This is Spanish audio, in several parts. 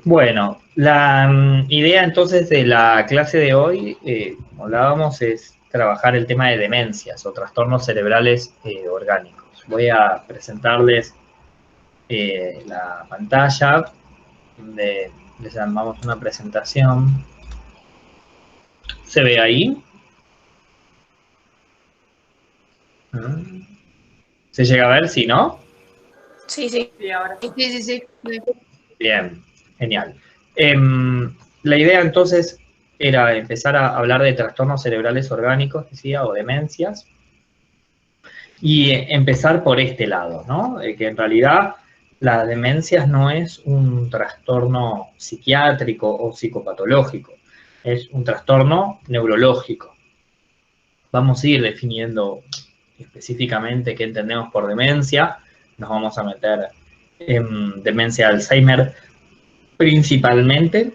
Bueno, la idea entonces de la clase de hoy, como hablábamos, es trabajar el tema de demencias o trastornos cerebrales orgánicos. Voy a presentarles la pantalla, donde les llamamos una presentación. ¿Se ve ahí? ¿Se llega a ver? ¿Sí, no? Sí, sí. Sí, ahora. Sí, sí, sí. Bien, genial. La idea entonces era empezar a hablar de trastornos cerebrales orgánicos, decía, o demencias, y empezar por este lado, ¿no? Que en realidad las demencias no es un trastorno psiquiátrico o psicopatológico, es un trastorno neurológico. Vamos a ir definiendo específicamente qué entendemos por demencia, nos vamos a meter en demencia de Alzheimer principalmente,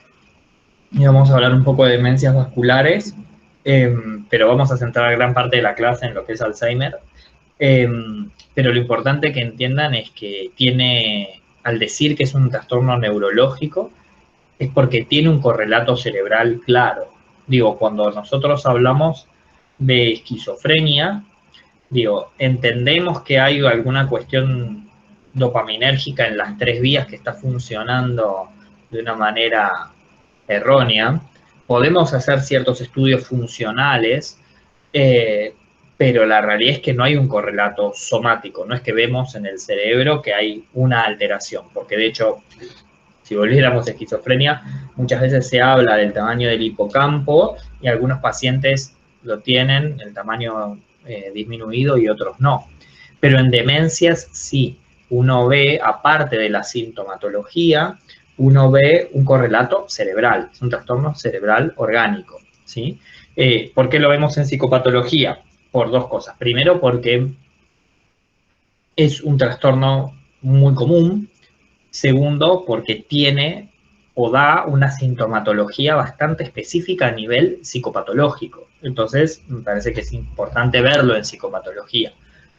y vamos a hablar un poco de demencias vasculares, pero vamos a centrar gran parte de la clase en lo que es Alzheimer. Pero lo importante que entiendan es que tiene, al decir que es un trastorno neurológico, es porque tiene un correlato cerebral claro. Digo, cuando nosotros hablamos de esquizofrenia, digo, entendemos que hay alguna cuestión dopaminérgica en las tres vías que está funcionando de una manera errónea. Podemos hacer ciertos estudios funcionales, pero la realidad es que no hay un correlato somático, no es que vemos en el cerebro que hay una alteración, porque de hecho, si volviéramos a esquizofrenia, muchas veces se habla del tamaño del hipocampo y algunos pacientes lo tienen, el tamaño disminuido y otros no. Pero en demencias sí, uno ve, aparte de la sintomatología, uno ve un correlato cerebral, es un trastorno cerebral orgánico, ¿sí? ¿Por qué lo vemos en psicopatología? Por dos cosas. Primero, porque es un trastorno muy común. Segundo, porque tiene o da una sintomatología bastante específica a nivel psicopatológico. Entonces, me parece que es importante verlo en psicopatología,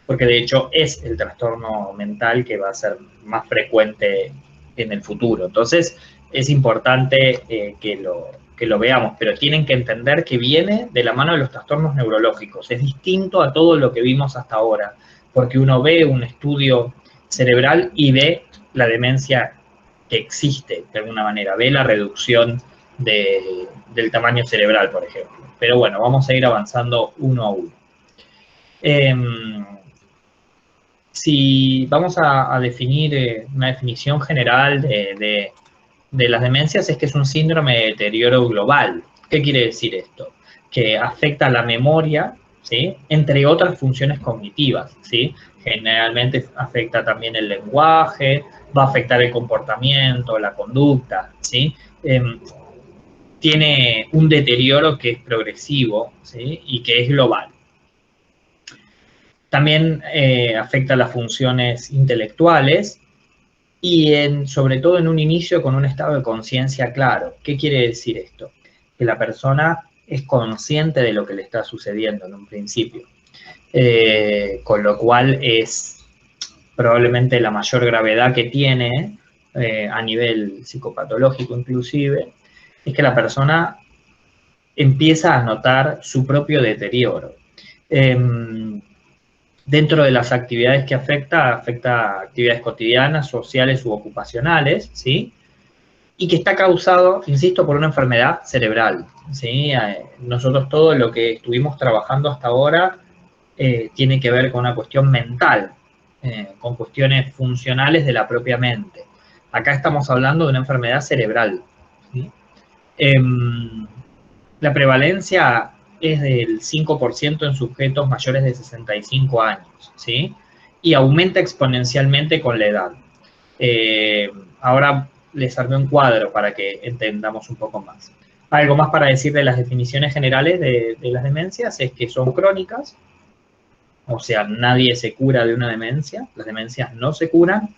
porque de hecho es el trastorno mental que va a ser más frecuente en el futuro. Entonces, es importante que lo veamos, pero tienen que entender que viene de la mano de los trastornos neurológicos. Es distinto a todo lo que vimos hasta ahora, porque uno ve un estudio cerebral y ve la demencia que existe de alguna manera, ve la reducción del tamaño cerebral, por ejemplo. Pero bueno, vamos a ir avanzando uno a uno. Si vamos a definir una definición general de las demencias, es que es un síndrome de deterioro global. ¿Qué quiere decir esto? Que afecta a la memoria, ¿sí? Entre otras funciones cognitivas, ¿sí? Generalmente afecta también el lenguaje, va a afectar el comportamiento, la conducta, ¿sí? Tiene un deterioro que es progresivo, ¿sí? Y que es global. También afecta las funciones intelectuales y sobre todo en un inicio con un estado de conciencia claro. ¿Qué quiere decir esto? Que la persona es consciente de lo que le está sucediendo en un principio, con lo cual es probablemente la mayor gravedad que tiene a nivel psicopatológico inclusive, es que la persona empieza a notar su propio deterioro. Dentro de las actividades que afecta actividades cotidianas, sociales u ocupacionales, ¿sí? Y que está causado, insisto, por una enfermedad cerebral, ¿sí? Nosotros todo lo que estuvimos trabajando hasta ahora tiene que ver con una cuestión mental, con cuestiones funcionales de la propia mente. Acá estamos hablando de una enfermedad cerebral, ¿sí? La prevalencia es del 5% en sujetos mayores de 65 años, ¿sí? Y aumenta exponencialmente con la edad. Ahora les armé un cuadro para que entendamos un poco más. Algo más para decir de las definiciones generales de las demencias es que son crónicas, o sea, nadie se cura de una demencia, las demencias no se curan,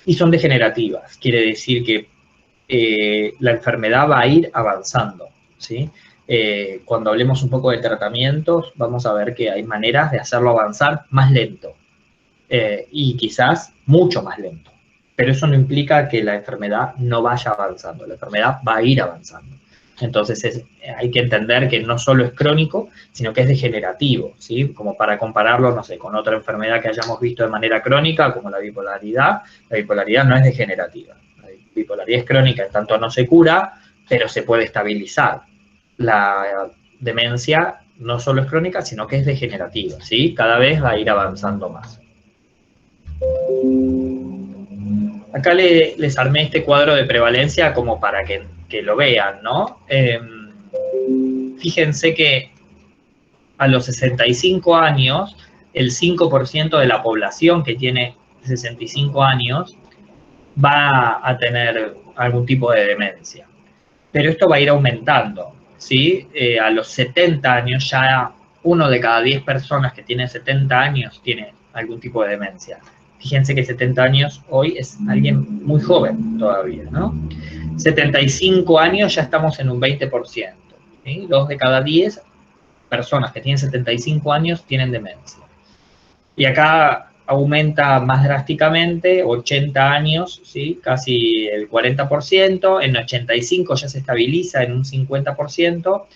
y son degenerativas. Quiere decir que la enfermedad va a ir avanzando, ¿sí? Cuando hablemos un poco de tratamientos, vamos a ver que hay maneras de hacerlo avanzar más lento y quizás mucho más lento. pero eso no implica que la enfermedad no vaya avanzando, la enfermedad va a ir avanzando. Entonces hay que entender que no solo es crónico, sino que es degenerativo, ¿sí? Como para compararlo, no sé, con otra enfermedad que hayamos visto de manera crónica, como la bipolaridad no es degenerativa. La bipolaridad es crónica, en tanto no se cura, pero se puede estabilizar. La demencia no solo es crónica, sino que es degenerativa, ¿sí? Cada vez va a ir avanzando más. Acá les armé este cuadro de prevalencia como para que lo vean, ¿no? Fíjense que a los 65 años, el 5% de la población que tiene 65 años va a tener algún tipo de demencia. Pero esto va a ir aumentando, ¿sí? A los 70 años ya 1 de cada 10 personas que tiene 70 años tiene algún tipo de demencia. Fíjense que 70 años hoy es alguien muy joven todavía, ¿no? 75 años ya estamos en un 20%, ¿sí? 2 de cada 10 personas que tienen 75 años tienen demencia. Y acá aumenta más drásticamente, 80 años, ¿sí? Casi el 40%, en 85 ya se estabiliza en un 50%,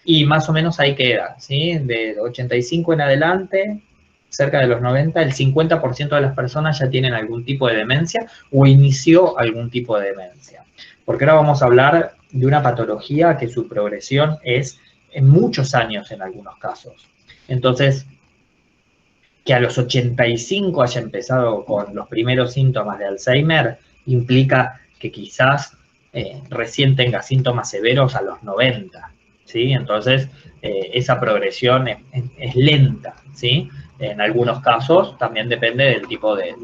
y más o menos ahí queda, ¿sí? De 85 en adelante, cerca de los 90, el 50% de las personas ya tienen algún tipo de demencia o inició algún tipo de demencia. Porque ahora vamos a hablar de una patología que su progresión es en muchos años en algunos casos. Entonces, que a los 85 haya empezado con los primeros síntomas de Alzheimer implica que quizás recién tenga síntomas severos a los 90, ¿sí? Entonces, esa progresión es lenta, ¿sí? En algunos casos también depende del tipo de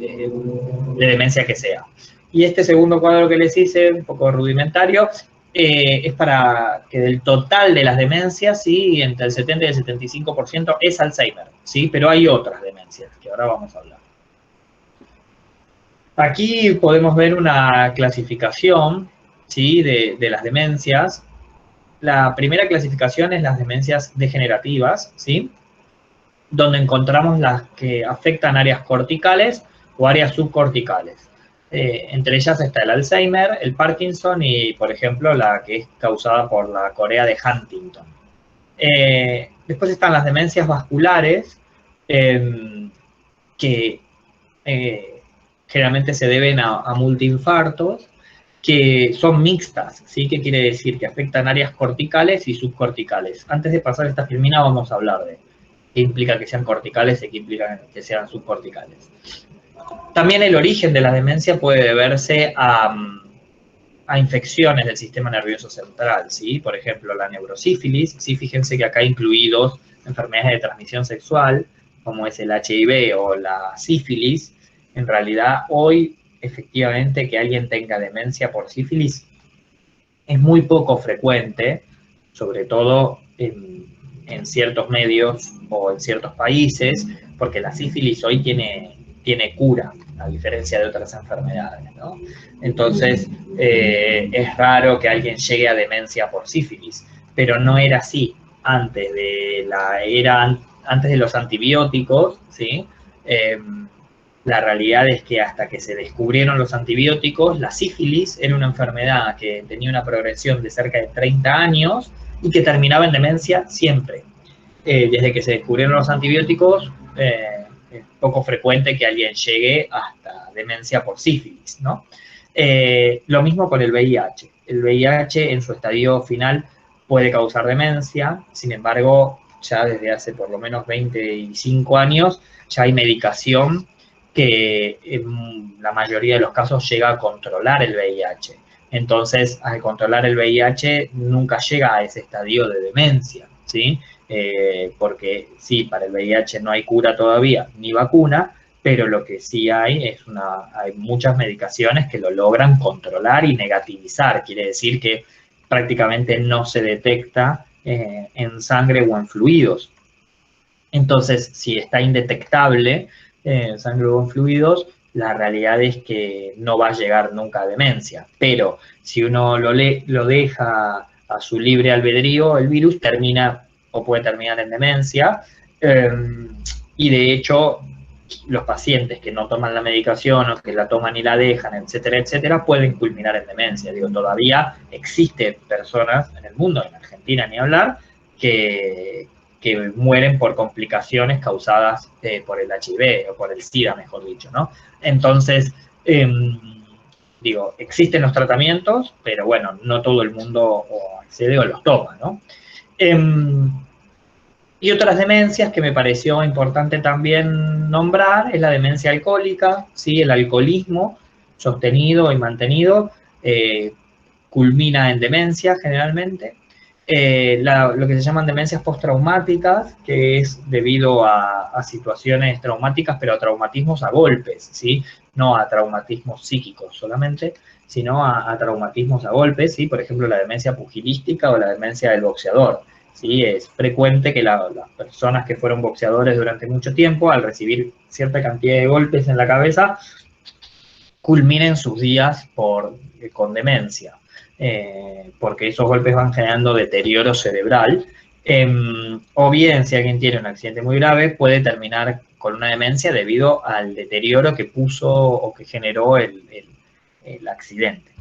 demencia que sea. Y este segundo cuadro que les hice, un poco rudimentario, es para que del total de las demencias, ¿sí? Entre el 70 y el 75% es Alzheimer, ¿sí? Pero hay otras demencias que ahora vamos a hablar. Aquí podemos ver una clasificación, ¿sí? de las demencias. La primera clasificación es las demencias degenerativas, ¿sí? Donde encontramos las que afectan áreas corticales o áreas subcorticales. Entre ellas está el Alzheimer, el Parkinson y, por ejemplo, la que es causada por la corea de Huntington. Después están las demencias vasculares, que generalmente se deben a multiinfartos, que son mixtas, ¿sí? ¿Qué quiere decir? Que afectan áreas corticales y subcorticales. Antes de pasar esta filmina vamos a hablar de qué implica que sean corticales y qué implica que sean subcorticales. También el origen de la demencia puede deberse a infecciones del sistema nervioso central, ¿sí? Por ejemplo, la neurosífilis, ¿sí? Fíjense que acá hay incluidos enfermedades de transmisión sexual, como es el HIV o la sífilis. En realidad, hoy, efectivamente, que alguien tenga demencia por sífilis es muy poco frecuente, sobre todo en ciertos medios o en ciertos países, porque la sífilis hoy tiene cura, a diferencia de otras enfermedades, ¿no? Entonces, es raro que alguien llegue a demencia por sífilis, pero no era así antes de antes de los antibióticos, ¿sí? La realidad es que hasta que se descubrieron los antibióticos, la sífilis era una enfermedad que tenía una progresión de cerca de 30 años y que terminaba en demencia siempre. Desde que se descubrieron los antibióticos, es poco frecuente que alguien llegue hasta demencia por sífilis, ¿no? Lo mismo con el VIH. El VIH en su estadio final puede causar demencia, sin embargo, ya desde hace por lo menos 25 años ya hay medicación que en la mayoría de los casos llega a controlar el VIH. Entonces, al controlar el VIH nunca llega a ese estadio de demencia, ¿sí? Porque sí, para el VIH no hay cura todavía, ni vacuna, pero lo que sí hay hay muchas medicaciones que lo logran controlar y negativizar. Quiere decir que prácticamente no se detecta en sangre o en fluidos. Entonces, si está indetectable en sangre o en fluidos, la realidad es que no va a llegar nunca a demencia. Pero si uno lo deja a su libre albedrío, el virus termina o puede terminar en demencia. Y de hecho, los pacientes que no toman la medicación o que la toman y la dejan, etcétera, etcétera, pueden culminar en demencia. Digo, todavía existen personas en el mundo, en Argentina ni hablar, que mueren por complicaciones causadas por el HIV o por el SIDA, mejor dicho, ¿no? Entonces, digo, existen los tratamientos, pero bueno, no todo el mundo accede o los toma, ¿no? Y otras demencias que me pareció importante también nombrar es la demencia alcohólica, ¿sí? El alcoholismo sostenido y mantenido culmina en demencia generalmente. Lo que se llaman demencias postraumáticas, que es debido a situaciones traumáticas, pero a traumatismos a golpes, ¿sí? No a traumatismos psíquicos solamente, sino a traumatismos a golpes, ¿sí? Por ejemplo, la demencia pugilística o la demencia del boxeador. ¿Sí? Es frecuente que las personas que fueron boxeadores durante mucho tiempo, al recibir cierta cantidad de golpes en la cabeza, culminen sus días con demencia, porque esos golpes van generando deterioro cerebral, o bien si alguien tiene un accidente muy grave, puede terminar con una demencia debido al deterioro que puso o que generó el accidente.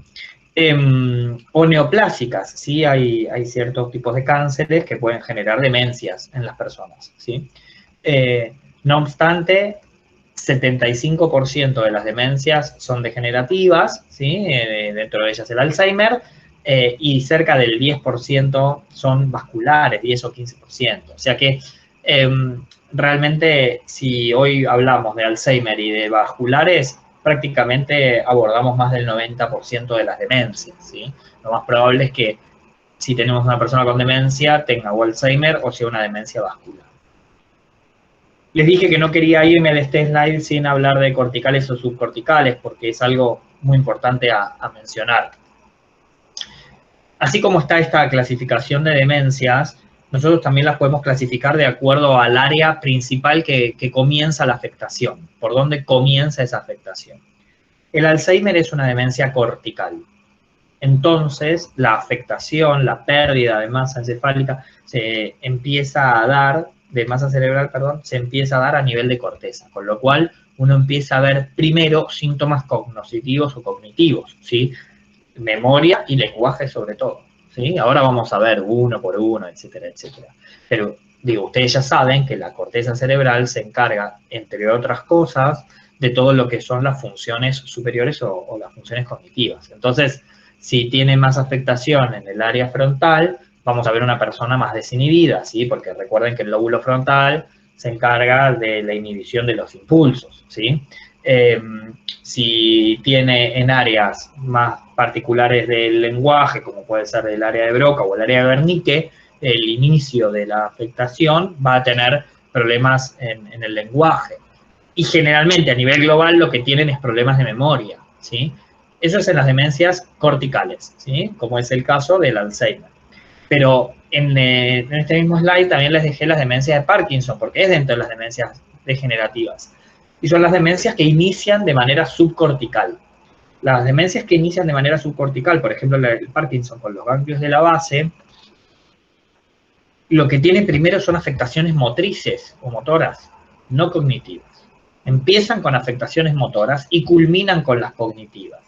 O neoplásicas, ¿sí? Hay ciertos tipos de cánceres que pueden generar demencias en las personas, ¿sí? No obstante, 75% de las demencias son degenerativas, ¿sí? Dentro de ellas el Alzheimer, y cerca del 10% son vasculares, 10 o 15%. O sea que realmente si hoy hablamos de Alzheimer y de vasculares, prácticamente abordamos más del 90% de las demencias, ¿sí? Lo más probable es que si tenemos una persona con demencia tenga o Alzheimer o sea una demencia vascular. Les dije que no quería irme de este slide sin hablar de corticales o subcorticales porque es algo muy importante a mencionar. Así como está esta clasificación de demencias, nosotros también las podemos clasificar de acuerdo al área principal que comienza la afectación, por dónde comienza esa afectación. El Alzheimer es una demencia cortical. Entonces, la afectación, la pérdida de masa encefálica se empieza a dar, de masa cerebral, perdón, se empieza a dar a nivel de corteza, con lo cual uno empieza a ver primero síntomas cognitivos o cognitivos, ¿sí? Memoria y lenguaje sobre todo, ¿sí? Ahora vamos a ver uno por uno, etcétera, etcétera. Pero, digo, ustedes ya saben que la corteza cerebral se encarga, entre otras cosas, de todo lo que son las funciones superiores o las funciones cognitivas. Entonces, si tiene más afectación en el área frontal, vamos a ver una persona más desinhibida, ¿sí? Porque recuerden que el lóbulo frontal se encarga de la inhibición de los impulsos, ¿sí? Si tiene en áreas más particulares del lenguaje, como puede ser el área de Broca o el área de Wernicke, el inicio de la afectación va a tener problemas en el lenguaje. Y generalmente a nivel global lo que tienen es problemas de memoria, ¿sí? Eso es en las demencias corticales, ¿sí? Como es el caso del Alzheimer. Pero en este mismo slide también les dejé las demencias de Parkinson, porque es dentro de las demencias degenerativas. Y son las demencias que inician de manera subcortical. Las demencias que inician de manera subcortical, por ejemplo, el Parkinson con los ganglios de la base, lo que tiene primero son afectaciones motrices o motoras, no cognitivas. Empiezan con afectaciones motoras y culminan con las cognitivas.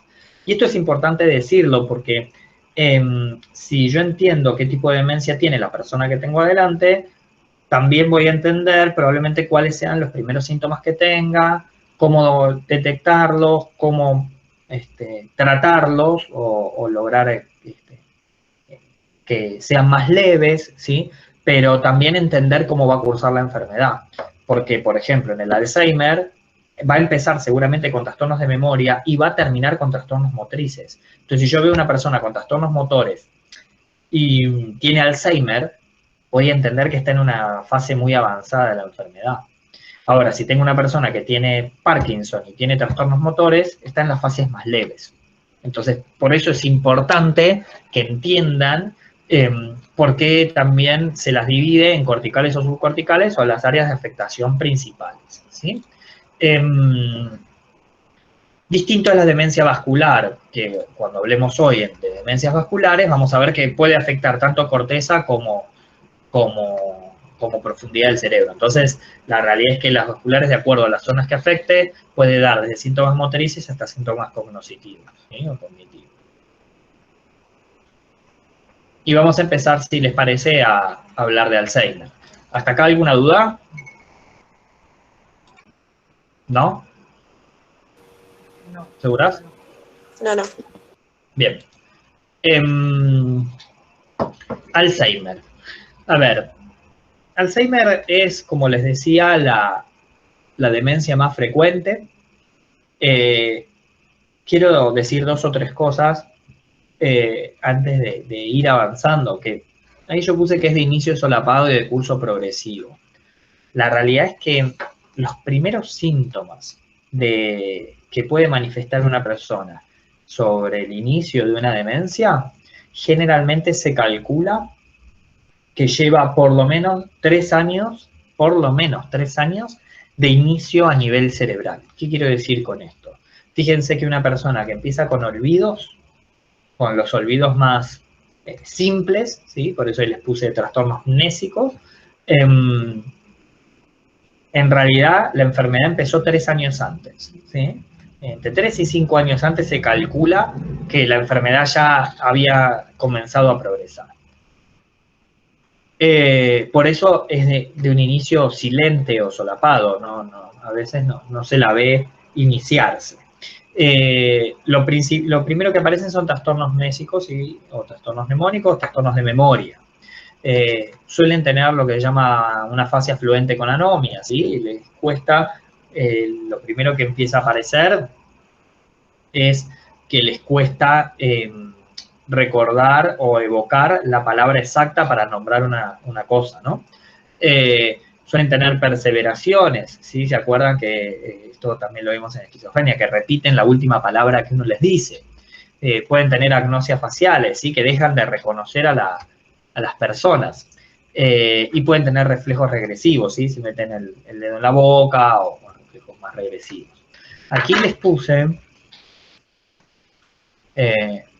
Y esto es importante decirlo porque si yo entiendo qué tipo de demencia tiene la persona que tengo adelante, también voy a entender probablemente cuáles sean los primeros síntomas que tenga, cómo detectarlos, cómo tratarlos o lograr que sean más leves, ¿sí? Pero también entender cómo va a cursar la enfermedad. Porque, por ejemplo, en el Alzheimer va a empezar seguramente con trastornos de memoria y va a terminar con trastornos motrices. Entonces, si yo veo una persona con trastornos motores y tiene Alzheimer, voy a entender que está en una fase muy avanzada de la enfermedad. Ahora, si tengo una persona que tiene Parkinson y tiene trastornos motores, está en las fases más leves. Entonces, por eso es importante que entiendan por qué también se las divide en corticales o subcorticales o las áreas de afectación principales, ¿sí? Distinto a la demencia vascular, que cuando hablemos hoy de demencias vasculares, vamos a ver que puede afectar tanto corteza como como profundidad del cerebro. Entonces, la realidad es que las vasculares, de acuerdo a las zonas que afecte, puede dar desde síntomas motrices hasta síntomas cognitivos, ¿sí? O cognitivos. Y vamos a empezar, si les parece, a hablar de Alzheimer. ¿Hasta acá alguna duda? ¿No? No. ¿Seguras? No. Bien. Alzheimer. A ver, Alzheimer es, como les decía, la demencia más frecuente. Quiero decir 2 o 3 cosas antes de ir avanzando, que ahí yo puse que es de inicio solapado y de curso progresivo. La realidad es que los primeros síntomas que puede manifestar una persona sobre el inicio de una demencia, generalmente se calcula que lleva por lo menos 3 años de inicio a nivel cerebral. ¿Qué quiero decir con esto? Fíjense que una persona que empieza con olvidos, con los olvidos más simples, ¿sí? Por eso les puse trastornos mnésicos, en realidad la enfermedad empezó 3 años antes, ¿sí? Entre 3 y 5 años antes se calcula que la enfermedad ya había comenzado a progresar. Por eso es de un inicio silente o solapado, a veces no se la ve iniciarse. Lo primero que aparecen son trastornos mnésicos o trastornos mnemónicos, trastornos de memoria. Suelen tener lo que se llama una fase afluente con anomia, ¿sí? Les cuesta, lo primero que empieza a aparecer es que les cuesta recordar o evocar la palabra exacta para nombrar una cosa, ¿no? Suelen tener perseveraciones, ¿sí? ¿Se acuerdan que esto también lo vimos en esquizofrenia, que repiten la última palabra que uno les dice? Pueden tener agnosias faciales, ¿sí? Que dejan de reconocer a las personas. Y pueden tener reflejos regresivos, ¿sí? Si meten el dedo en la boca o reflejos más regresivos. Aquí les puse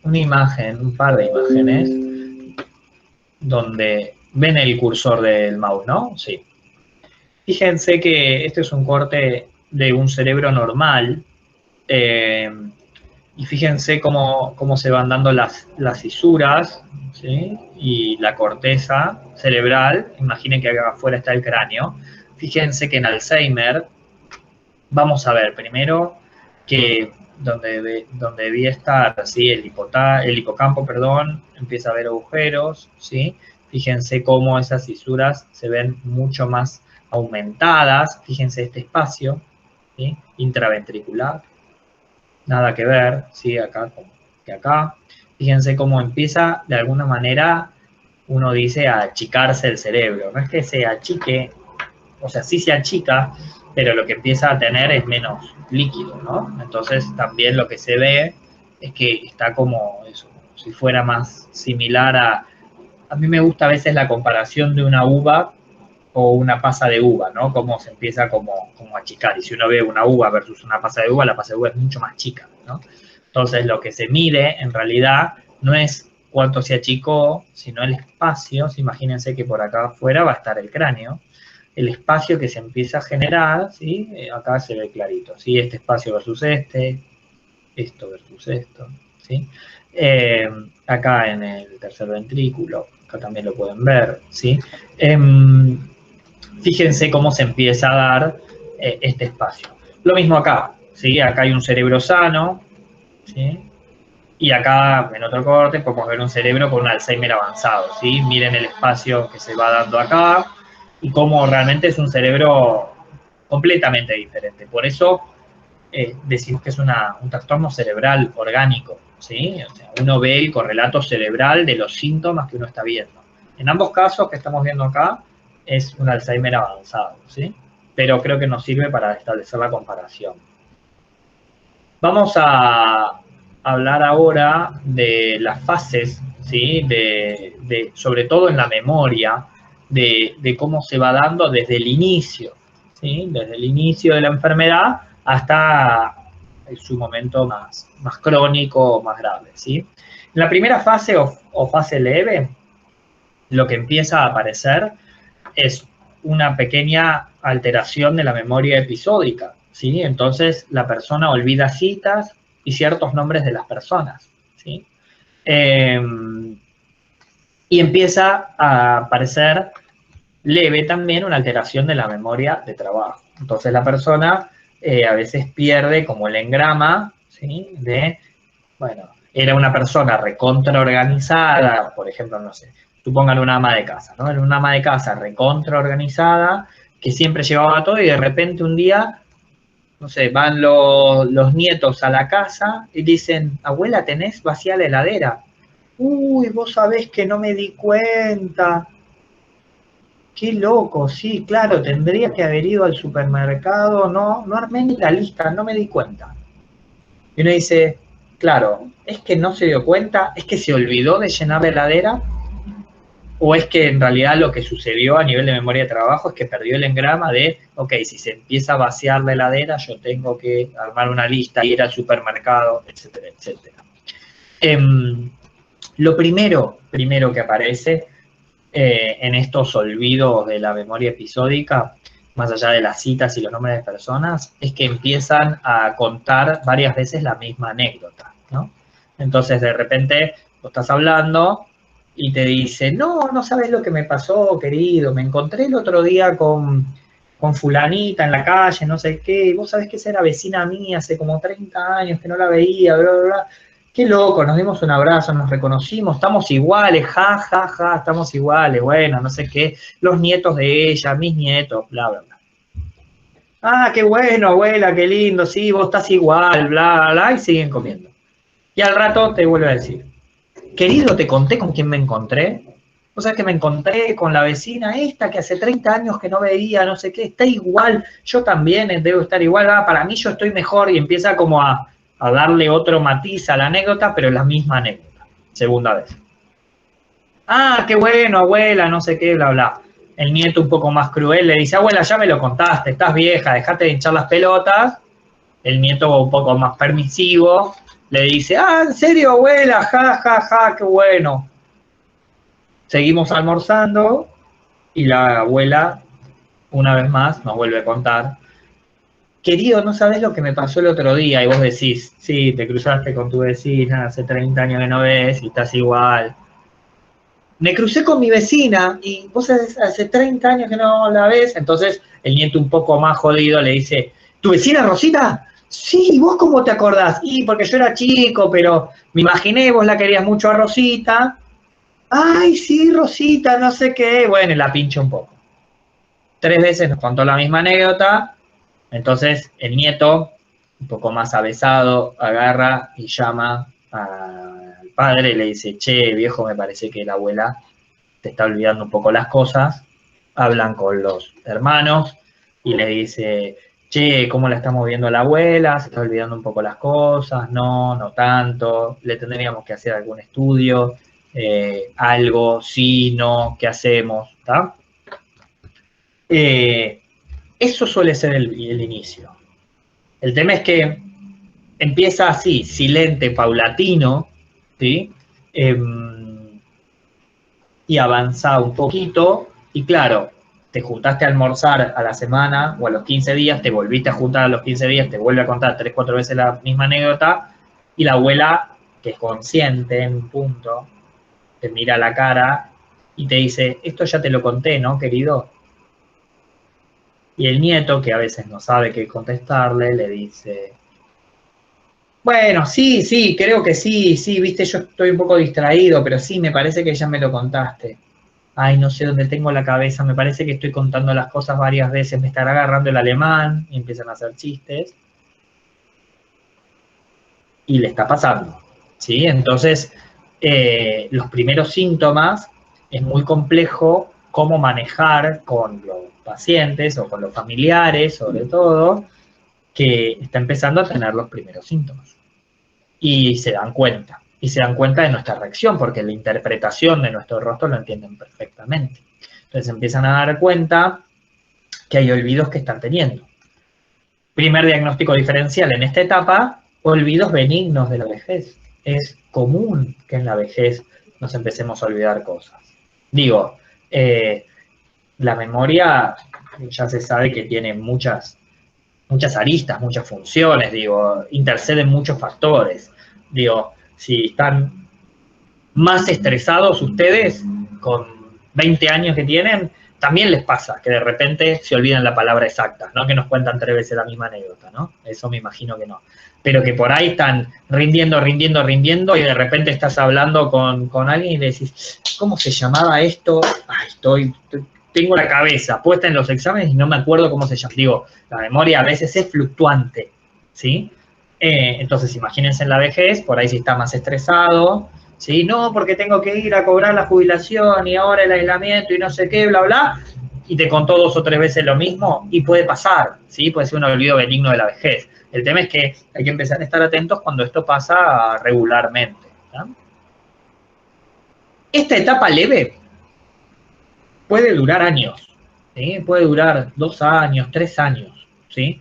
una imagen, un par de imágenes, donde ven el cursor del mouse, ¿no? Sí. Fíjense que este es un corte de un cerebro normal, y fíjense cómo se van dando las fisuras, ¿sí? Y la corteza cerebral. Imaginen que acá afuera está el cráneo. Fíjense que en Alzheimer, vamos a ver primero que donde debía estar, ¿sí? el hipocampo, perdón, empieza a haber agujeros, ¿sí? Fíjense cómo esas fisuras se ven mucho más aumentadas. Fíjense este espacio, ¿sí? Intraventricular. Nada que ver, ¿sí? Acá que acá. Fíjense cómo empieza, de alguna manera, uno dice, a achicarse el cerebro. No es que se achique, o sea, sí se achica, pero lo que empieza a tener es menos líquido, ¿no? Entonces, también lo que se ve es que está como eso, como si fuera más similar a mí me gusta a veces la comparación de una uva o una pasa de uva, ¿no? Cómo se empieza como a achicar. Y si uno ve una uva versus una pasa de uva, la pasa de uva es mucho más chica, ¿no? Entonces, lo que se mide, en realidad, no es cuánto se achicó, sino el espacio. Imagínense que por acá afuera va a estar el cráneo. El espacio que se empieza a generar, ¿sí? Acá se ve clarito, ¿sí? Este espacio versus esto versus esto, ¿sí? Acá en el tercer ventrículo, acá también lo pueden ver, ¿sí? Fíjense cómo se empieza a dar este espacio. Lo mismo acá, ¿sí? Acá hay un cerebro sano, ¿sí? Y acá, en otro corte, podemos ver un cerebro con un Alzheimer avanzado, ¿sí? Miren el espacio que se va dando acá y cómo realmente es un cerebro completamente diferente. Por eso decimos que es un trastorno cerebral orgánico, ¿sí? O sea, uno ve el correlato cerebral de los síntomas que uno está viendo. En ambos casos que estamos viendo acá, es un Alzheimer avanzado, ¿sí? Pero creo que nos sirve para establecer la comparación. Vamos a hablar ahora de las fases, ¿sí? Sobre todo en la memoria, de cómo se va dando desde el inicio, ¿sí? Desde el inicio de la enfermedad hasta su momento más crónico o más grave, ¿sí? En la primera fase o fase leve, lo que empieza a aparecer es una pequeña alteración de la memoria episódica, ¿sí? Entonces la persona olvida citas y ciertos nombres de las personas, ¿sí? Y empieza a aparecer leve también una alteración de la memoria de trabajo. Entonces la persona a veces pierde como el engrama, ¿sí? De, bueno, era una persona recontra organizada, por ejemplo, no sé, supongan una ama de casa, ¿no? Era una ama de casa recontra organizada que siempre llevaba todo y de repente un día, no sé, van los nietos a la casa y dicen, abuela, ¿tenés vacía la heladera? Uy, vos sabés que no me di cuenta. Qué loco, sí, claro, tendría que haber ido al supermercado, no armé ni la lista, no me di cuenta. Y uno dice, claro, es que no se dio cuenta, es que se olvidó de llenar la heladera, o es que en realidad lo que sucedió a nivel de memoria de trabajo es que perdió el engrama de, ok, si se empieza a vaciar la heladera, yo tengo que armar una lista, ir al supermercado, etcétera, etcétera. Lo primero que aparece en estos olvidos de la memoria episódica, más allá de las citas y los nombres de personas, es que empiezan a contar varias veces la misma anécdota, ¿no? Entonces, de repente, vos estás hablando y te dice, no sabes lo que me pasó, querido, me encontré el otro día con fulanita en la calle, no sé qué, y vos sabés que esa era vecina mía hace como 30 años que no la veía, bla, bla, bla. Qué loco, nos dimos un abrazo, nos reconocimos, estamos iguales, ja, ja, ja, estamos iguales, bueno, no sé qué, los nietos de ella, mis nietos, bla, bla, bla. Ah, qué bueno, abuela, qué lindo, sí, vos estás igual, bla, bla, bla, y siguen comiendo. Y al rato te vuelve a decir, querido, te conté con quién me encontré. O sea que me encontré con la vecina esta que hace 30 años que no veía, no sé qué, está igual, yo también debo estar igual, para mí yo estoy mejor, y empieza como a darle otro matiz a la anécdota, pero es la misma anécdota, segunda vez. Ah, qué bueno, abuela, no sé qué, bla, bla. El nieto un poco más cruel le dice, abuela, ya me lo contaste, estás vieja, dejate de hinchar las pelotas. El nieto un poco más permisivo le dice, ah, ¿en serio, abuela? Ja, ja, ja, qué bueno. Seguimos almorzando y la abuela, una vez más, nos vuelve a contar, querido, no sabes lo que me pasó el otro día. Y vos decís, sí, te cruzaste con tu vecina, hace 30 años que no ves y estás igual. Me crucé con mi vecina y vos hace 30 años que no la ves. Entonces el nieto un poco más jodido le dice, ¿tu vecina Rosita? Sí, ¿vos cómo te acordás? Y porque yo era chico, pero me imaginé, vos la querías mucho a Rosita. Ay, sí, Rosita, no sé qué. Bueno, y la pincha un poco. 3 veces nos contó la misma anécdota. Entonces el nieto, un poco más avesado, agarra y llama al padre y le dice, che, viejo, me parece que la abuela te está olvidando un poco las cosas. Hablan con los hermanos y le dice, che, ¿cómo la estamos viendo a la abuela? ¿Se está olvidando un poco las cosas? No tanto. Le tendríamos que hacer algún estudio, algo, sí, no, ¿qué hacemos? ¿Está? Eso suele ser el inicio. El tema es que empieza así, silente, paulatino, ¿sí? Y avanza un poquito, y claro, te juntaste a almorzar a la semana o a los 15 días, te volviste a juntar a los 15 días, te vuelve a contar 3, 4 veces la misma anécdota, y la abuela, que es consciente en un punto, te mira a la cara y te dice, esto ya te lo conté, ¿no, querido? Y el nieto, que a veces no sabe qué contestarle, le dice, bueno, sí, creo que sí, viste, yo estoy un poco distraído, pero sí, me parece que ya me lo contaste. Ay, no sé dónde tengo la cabeza, me parece que estoy contando las cosas varias veces, me estará agarrando el alemán, y empiezan a hacer chistes, y le está pasando, ¿sí? Entonces, los primeros síntomas es muy complejo cómo manejar con los pacientes o con los familiares, sobre todo, que está empezando a tener los primeros síntomas. Y se dan cuenta. Y se dan cuenta de nuestra reacción, porque la interpretación de nuestro rostro lo entienden perfectamente. Entonces empiezan a dar cuenta que hay olvidos que están teniendo. Primer diagnóstico diferencial en esta etapa, olvidos benignos de la vejez. Es común que en la vejez nos empecemos a olvidar cosas. Digo, la memoria ya se sabe que tiene muchas aristas, muchas funciones, digo, interceden muchos factores. Digo, si están más estresados ustedes, con 20 años que tienen, también les pasa que de repente se olvidan la palabra exacta, no que nos cuentan 3 veces la misma anécdota, ¿no? Eso me imagino que no. Pero que por ahí están rindiendo y de repente estás hablando con alguien y le decís, ¿cómo se llamaba esto? Ay, tengo la cabeza puesta en los exámenes y no me acuerdo cómo se llama. Digo, la memoria a veces es fluctuante, ¿sí? Entonces, imagínense en la vejez, por ahí si está más estresado, ¿sí? No, porque tengo que ir a cobrar la jubilación y ahora el aislamiento y no sé qué, bla, bla, y te contó 2 o 3 veces lo mismo y puede pasar, ¿sí? Puede ser un olvido benigno de la vejez. El tema es que hay que empezar a estar atentos cuando esto pasa regularmente, ¿sí? Esta etapa leve puede durar años, ¿sí? Puede durar 2 años, 3 años, ¿sí?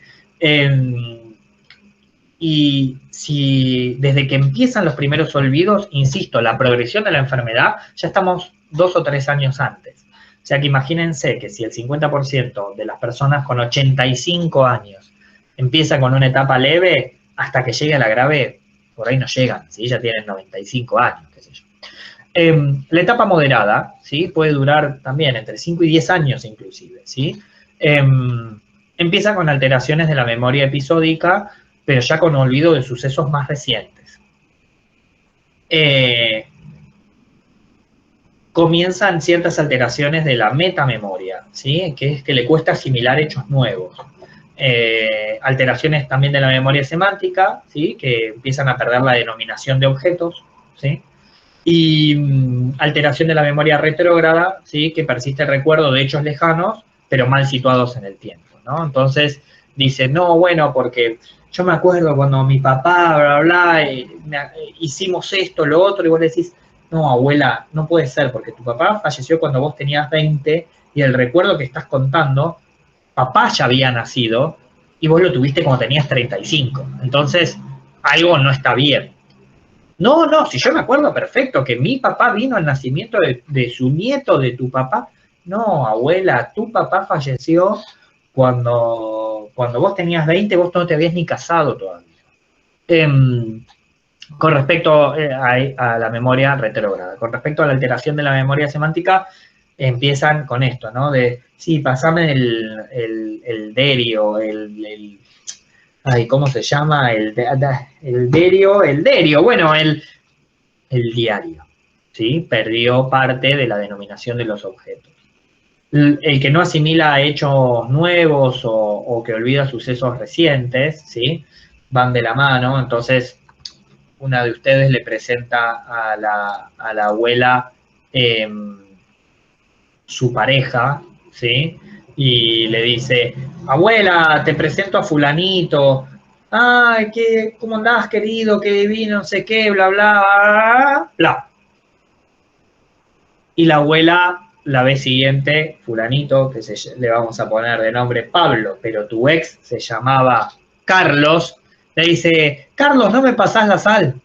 Y si desde que empiezan los primeros olvidos, insisto, la progresión de la enfermedad, ya estamos 2 o 3 años antes. O sea que imagínense que si el 50% de las personas con 85 años empieza con una etapa leve, hasta que llegue a la grave, por ahí no llegan, ¿sí? Ya tienen 95 años, qué sé yo. La etapa moderada, ¿sí? Puede durar también entre 5 y 10 años inclusive, ¿sí? Empieza con alteraciones de la memoria episódica, pero ya con olvido de sucesos más recientes. Comienzan ciertas alteraciones de la metamemoria, ¿sí? Que es que le cuesta asimilar hechos nuevos. Alteraciones también de la memoria semántica, ¿sí? Que empiezan a perder la denominación de objetos, ¿sí? Y alteración de la memoria retrógrada, ¿sí? Que persiste el recuerdo de hechos lejanos, pero mal situados en el tiempo, ¿no? Entonces dice, no, bueno, porque yo me acuerdo cuando mi papá, bla, bla, hicimos esto, lo otro, y vos le decís, no, abuela, no puede ser, porque tu papá falleció cuando vos tenías 20 y el recuerdo que estás contando, papá ya había nacido y vos lo tuviste cuando tenías 35. Entonces, algo no está bien. No, no, si yo me acuerdo perfecto que mi papá vino al nacimiento de su nieto, de tu papá. No, abuela, tu papá falleció cuando vos tenías 20, vos no te habías ni casado todavía. Con respecto a la memoria retrógrada, con respecto a la alteración de la memoria semántica, empiezan con esto, ¿no? De, sí, pasame el derio, ay, ¿cómo se llama? El derio, bueno, el diario, ¿sí? Perdió parte de la denominación de los objetos. El que no asimila hechos nuevos o que olvida sucesos recientes, ¿sí? Van de la mano, entonces una de ustedes le presenta a la abuela su pareja, ¿sí? Y le dice, abuela, te presento a fulanito. Ay, ¿cómo andás, querido? Qué divino, no sé qué, bla, bla, bla. Y la abuela, la vez siguiente, fulanito, que le vamos a poner de nombre Pablo, pero tu ex se llamaba Carlos, le dice, Carlos, ¿no me pasás la sal?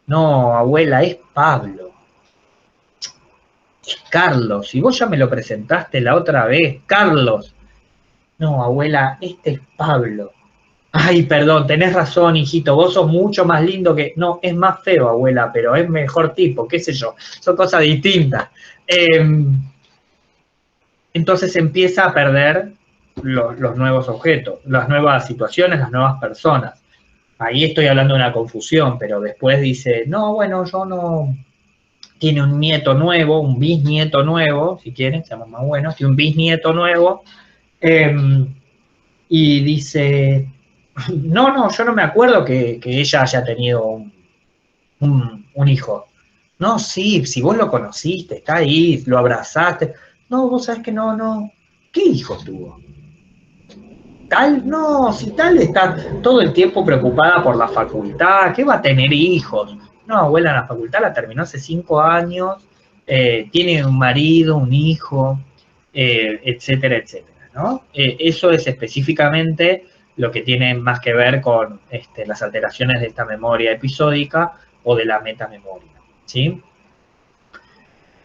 No, abuela, es Pablo. Carlos, y vos ya me lo presentaste la otra vez, Carlos. No, abuela, este es Pablo. Ay, perdón, tenés razón, hijito, vos sos mucho más lindo que... No, es más feo, abuela, pero es mejor tipo, qué sé yo, son cosas distintas. Entonces empieza a perder los nuevos objetos, las nuevas situaciones, las nuevas personas. Ahí estoy hablando de una confusión, pero después dice, no, bueno, yo no... Tiene un nieto nuevo, un bisnieto nuevo, si quieren, seamos más buenos, tiene un bisnieto nuevo, y dice, no, no, yo no me acuerdo que ella haya tenido un hijo. No, sí, si vos lo conociste, está ahí, lo abrazaste. No, vos sabés que no, no. ¿Qué hijo tuvo? Tal, no, si tal está todo el tiempo preocupada por la facultad, ¿qué va a tener hijos? No, abuela, la facultad la terminó hace 5 años, tiene un marido, un hijo, etcétera, etcétera, ¿no? Eso es específicamente lo que tiene más que ver con las alteraciones de esta memoria episódica o de la metamemoria, ¿sí?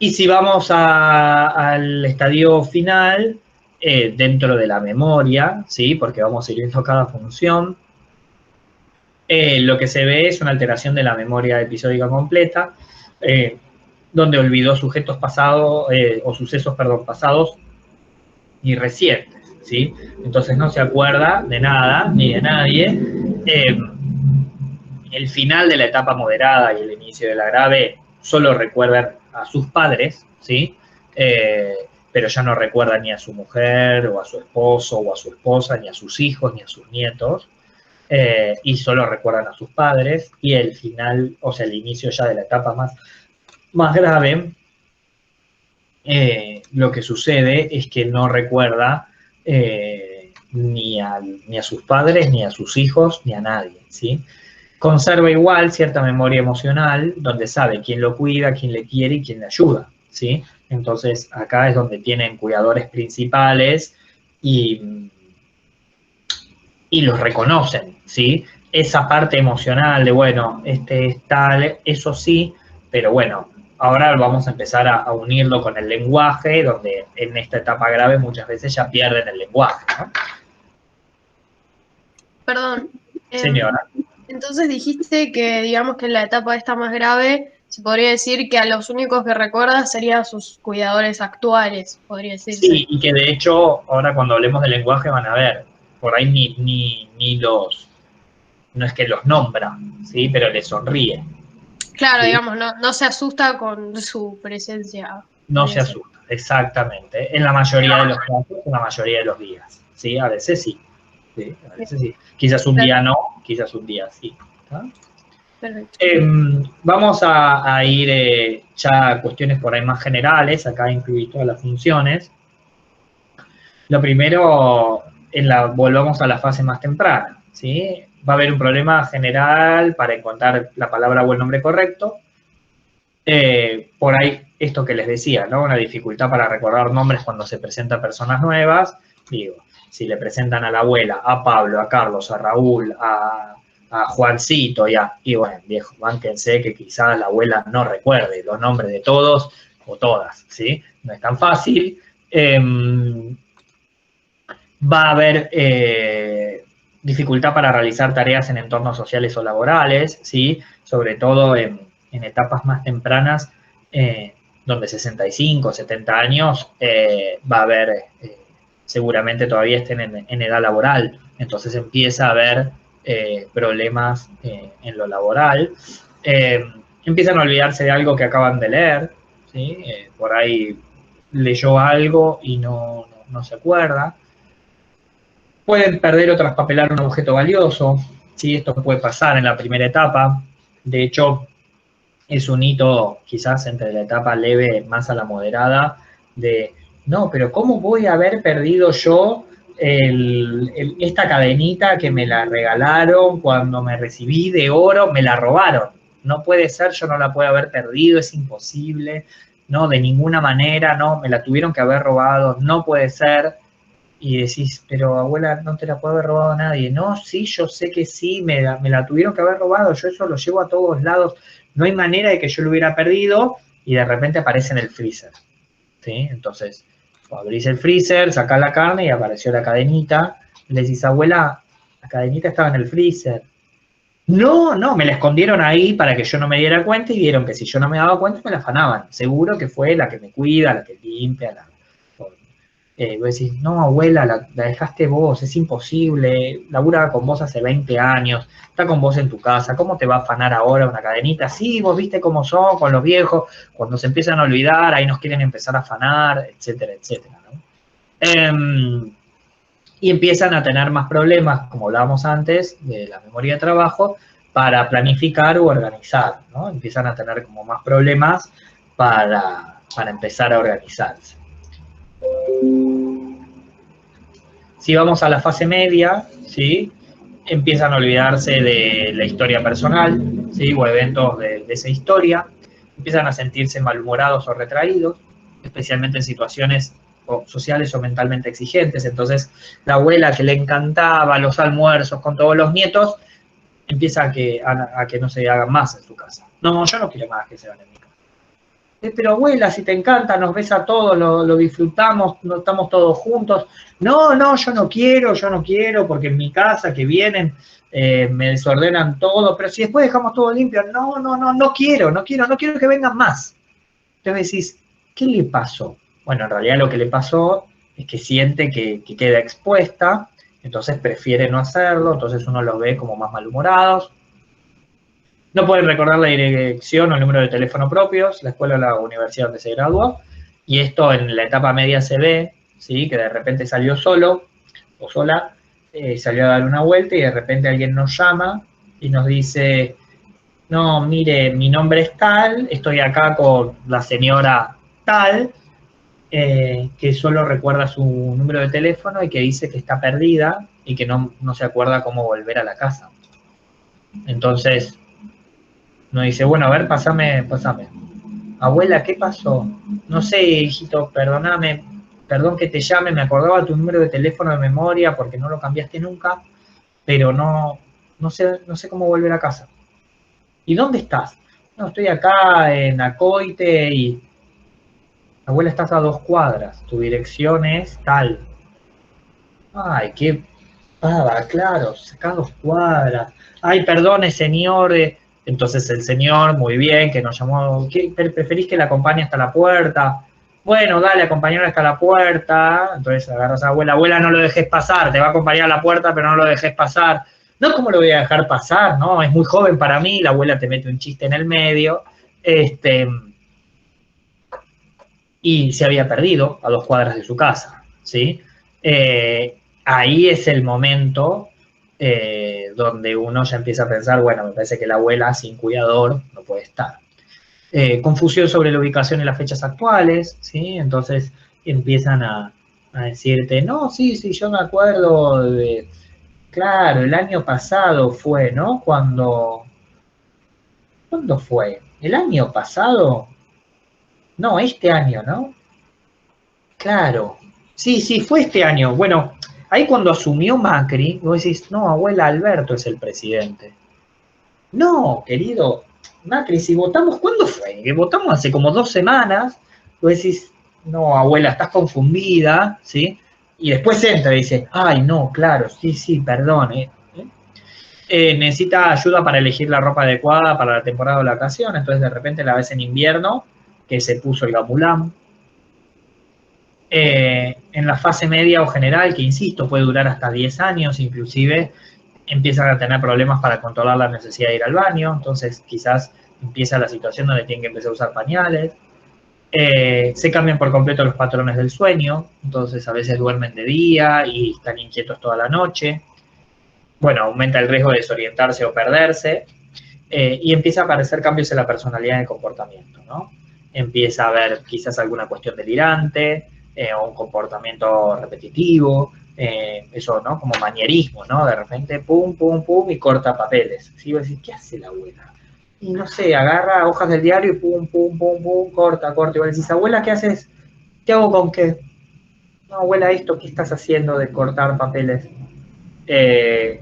Y si vamos al estadio final, dentro de la memoria, ¿sí? Porque vamos a ir viendo cada función, lo que se ve es una alteración de la memoria episódica completa, donde olvidó sujetos pasados, o sucesos, perdón, pasados y recientes, ¿sí? Entonces no se acuerda de nada ni de nadie. El final de la etapa moderada y el inicio de la grave solo recuerdan a sus padres, ¿sí? Pero ya no recuerda ni a su mujer, o a su esposo, o a su esposa, ni a sus hijos, ni a sus nietos. Y solo recuerdan a sus padres. Y el final, o sea, el inicio ya de la etapa más grave, lo que sucede es que no recuerda ni a sus padres, ni a sus hijos, ni a nadie, ¿sí? Conserva igual cierta memoria emocional, donde sabe quién lo cuida, quién le quiere y quién le ayuda, ¿sí? Entonces, acá es donde tienen cuidadores principales y los reconocen, ¿sí? Esa parte emocional de, bueno, este es tal, eso sí, pero bueno, ahora vamos a empezar a unirlo con el lenguaje, donde en esta etapa grave muchas veces ya pierden el lenguaje, ¿no? Perdón. Señora. Entonces dijiste que, digamos que en la etapa esta más grave, se podría decir que a los únicos que recuerda serían sus cuidadores actuales, podría decirse. Sí, y que de hecho, ahora cuando hablemos del lenguaje van a ver, por ahí ni los, no es que los nombra, ¿sí? Pero les sonríe. Claro, ¿sí? digamos, no se asusta con su presencia. No se asusta, exactamente. En la mayoría de los casos, en la mayoría de los días, ¿sí? A veces sí. ¿sí? A veces sí. Quizás un día no, quizás un día sí. ¿tá? Perfecto. Vamos a ir ya a cuestiones por ahí más generales, acá incluí todas las funciones. Lo primero, volvamos a la fase más temprana, ¿sí? Va a haber un problema general para encontrar la palabra o el nombre correcto. Por ahí, esto que les decía, ¿no? Una dificultad para recordar nombres cuando se presentan personas nuevas. Digo, si le presentan a la abuela, a Pablo, a Carlos, a Raúl, a Juancito, y bueno, viejo, bánquense que quizás la abuela no recuerde los nombres de todos o todas, ¿sí? No es tan fácil. Va a haber dificultad para realizar tareas en entornos sociales o laborales, ¿sí? Sobre todo en etapas más tempranas, donde 65, 70 años, va a haber, seguramente todavía estén en edad laboral, entonces empieza a haber problemas en lo laboral. Empiezan a olvidarse de algo que acaban de leer, ¿sí? Por ahí leyó algo y no se acuerda. Pueden perder o traspapelar un objeto valioso, ¿sí? Esto puede pasar en la primera etapa. De hecho, es un hito quizás entre la etapa leve más a la moderada de, no, pero ¿cómo voy a haber perdido yo esta cadenita que me la regalaron cuando me recibí de oro? Me la robaron. No puede ser, yo no la puedo haber perdido, es imposible, no, de ninguna manera, no, me la tuvieron que haber robado, no puede ser. Y decís, pero abuela, no te la puede haber robado nadie. No, sí, yo sé que sí, me la tuvieron que haber robado, yo eso lo llevo a todos lados. No hay manera de que yo lo hubiera perdido y de repente aparece en el freezer. ¿Sí? Entonces, abrís el freezer, sacás la carne y apareció la cadenita. Le decís, abuela, la cadenita estaba en el freezer. No, me la escondieron ahí para que yo no me diera cuenta y vieron que si yo no me daba cuenta me la afanaban. Seguro que fue la que me cuida, la que limpia, vos decís, no, abuela, la dejaste vos, es imposible, labura con vos hace 20 años, está con vos en tu casa, ¿cómo te va a afanar ahora una cadenita? Sí, vos viste cómo son con los viejos, cuando se empiezan a olvidar, ahí nos quieren empezar a afanar, etcétera, etcétera, ¿no? Y empiezan a tener más problemas, como hablábamos antes, de la memoria de trabajo, para planificar u organizar, ¿no? Empiezan a tener como más problemas para empezar a organizarse. Si vamos a la fase media, ¿sí? Empiezan a olvidarse de la historia personal, ¿sí? O eventos de esa historia, empiezan a sentirse malhumorados o retraídos, especialmente en situaciones sociales o mentalmente exigentes. Entonces, la abuela que le encantaba los almuerzos con todos los nietos, empieza a que no se hagan más en su casa. No, yo no quiero más que se hagan en mi casa. Pero abuela, si te encanta, nos ves a todos, lo disfrutamos, no estamos todos juntos. No, no, yo no quiero, porque en mi casa que vienen me desordenan todo, pero si después dejamos todo limpio, no quiero que vengan más. Entonces decís, ¿qué le pasó? Bueno, en realidad lo que le pasó es que siente que queda expuesta, entonces prefiere no hacerlo, entonces uno los ve como más malhumorados. No pueden recordar la dirección o el número de teléfono propios, la escuela o la universidad donde se graduó, y esto en la etapa media se ve, ¿sí? Que de repente salió solo o sola, salió a dar una vuelta y de repente alguien nos llama y nos dice, no, mire, mi nombre es tal, estoy acá con la señora tal, que solo recuerda su número de teléfono y que dice que está perdida y que no se acuerda cómo volver a la casa. Entonces, nos dice, bueno, a ver, pásame. Abuela, ¿qué pasó? No sé, hijito, perdóname, perdón que te llame, me acordaba tu número de teléfono de memoria porque no lo cambiaste nunca, pero no sé cómo volver a casa. ¿Y dónde estás? No, estoy acá en Acoite y... Abuela, estás a 2 cuadras, tu dirección es tal. Ay, qué pava, claro, acá a 2 cuadras. Ay, perdone, señor. Entonces el señor, muy bien, que nos llamó, ¿qué, preferís que la acompañe hasta la puerta? Bueno, dale, acompañar hasta la puerta. Entonces agarras a abuela, abuela, no lo dejes pasar, te va a acompañar a la puerta, pero no lo dejes pasar. No, ¿cómo lo voy a dejar pasar? No, es muy joven para mí, la abuela te mete un chiste en el medio. Este, y se había perdido a 2 cuadras de su casa, ¿sí? Ahí es el momento donde uno ya empieza a pensar, bueno, me parece que la abuela sin cuidador no puede estar. Confusión sobre la ubicación y las fechas actuales, ¿sí? Entonces empiezan a decirte, no, sí, yo me acuerdo de, claro, el año pasado fue, ¿no? ¿Cuándo fue? ¿El año pasado? No, este año, ¿no? Claro, sí, fue este año. Bueno, ahí cuando asumió Macri, vos decís, no, abuela, Alberto es el presidente. No, querido, Macri, si votamos, ¿cuándo fue? Que votamos hace como 2 semanas. Vos decís, no, abuela, estás confundida, ¿sí? Y después entra y dice, ay, no, claro, sí, perdón. Necesita ayuda para elegir la ropa adecuada para la temporada de la ocasión, entonces de repente la ves en invierno, que se puso el gamulán, en la fase media o general, que insisto, puede durar hasta 10 años, inclusive empiezan a tener problemas para controlar la necesidad de ir al baño, entonces quizás empieza la situación donde tienen que empezar a usar pañales. Se cambian por completo los patrones del sueño, entonces a veces duermen de día y están inquietos toda la noche. Bueno, aumenta el riesgo de desorientarse o perderse. Y empieza a aparecer cambios en la personalidad y el comportamiento, ¿no? Empieza a haber quizás alguna cuestión delirante, o un comportamiento repetitivo, eso, ¿no? Como manierismo, ¿no? De repente, pum, y corta papeles. ¿Sí? Vos decís, ¿qué hace la abuela? Y no sé, agarra hojas del diario y pum, corta. Y vos decís, abuela, ¿qué haces? ¿Qué hago con qué? No, abuela, esto, ¿qué estás haciendo de cortar papeles? Eh,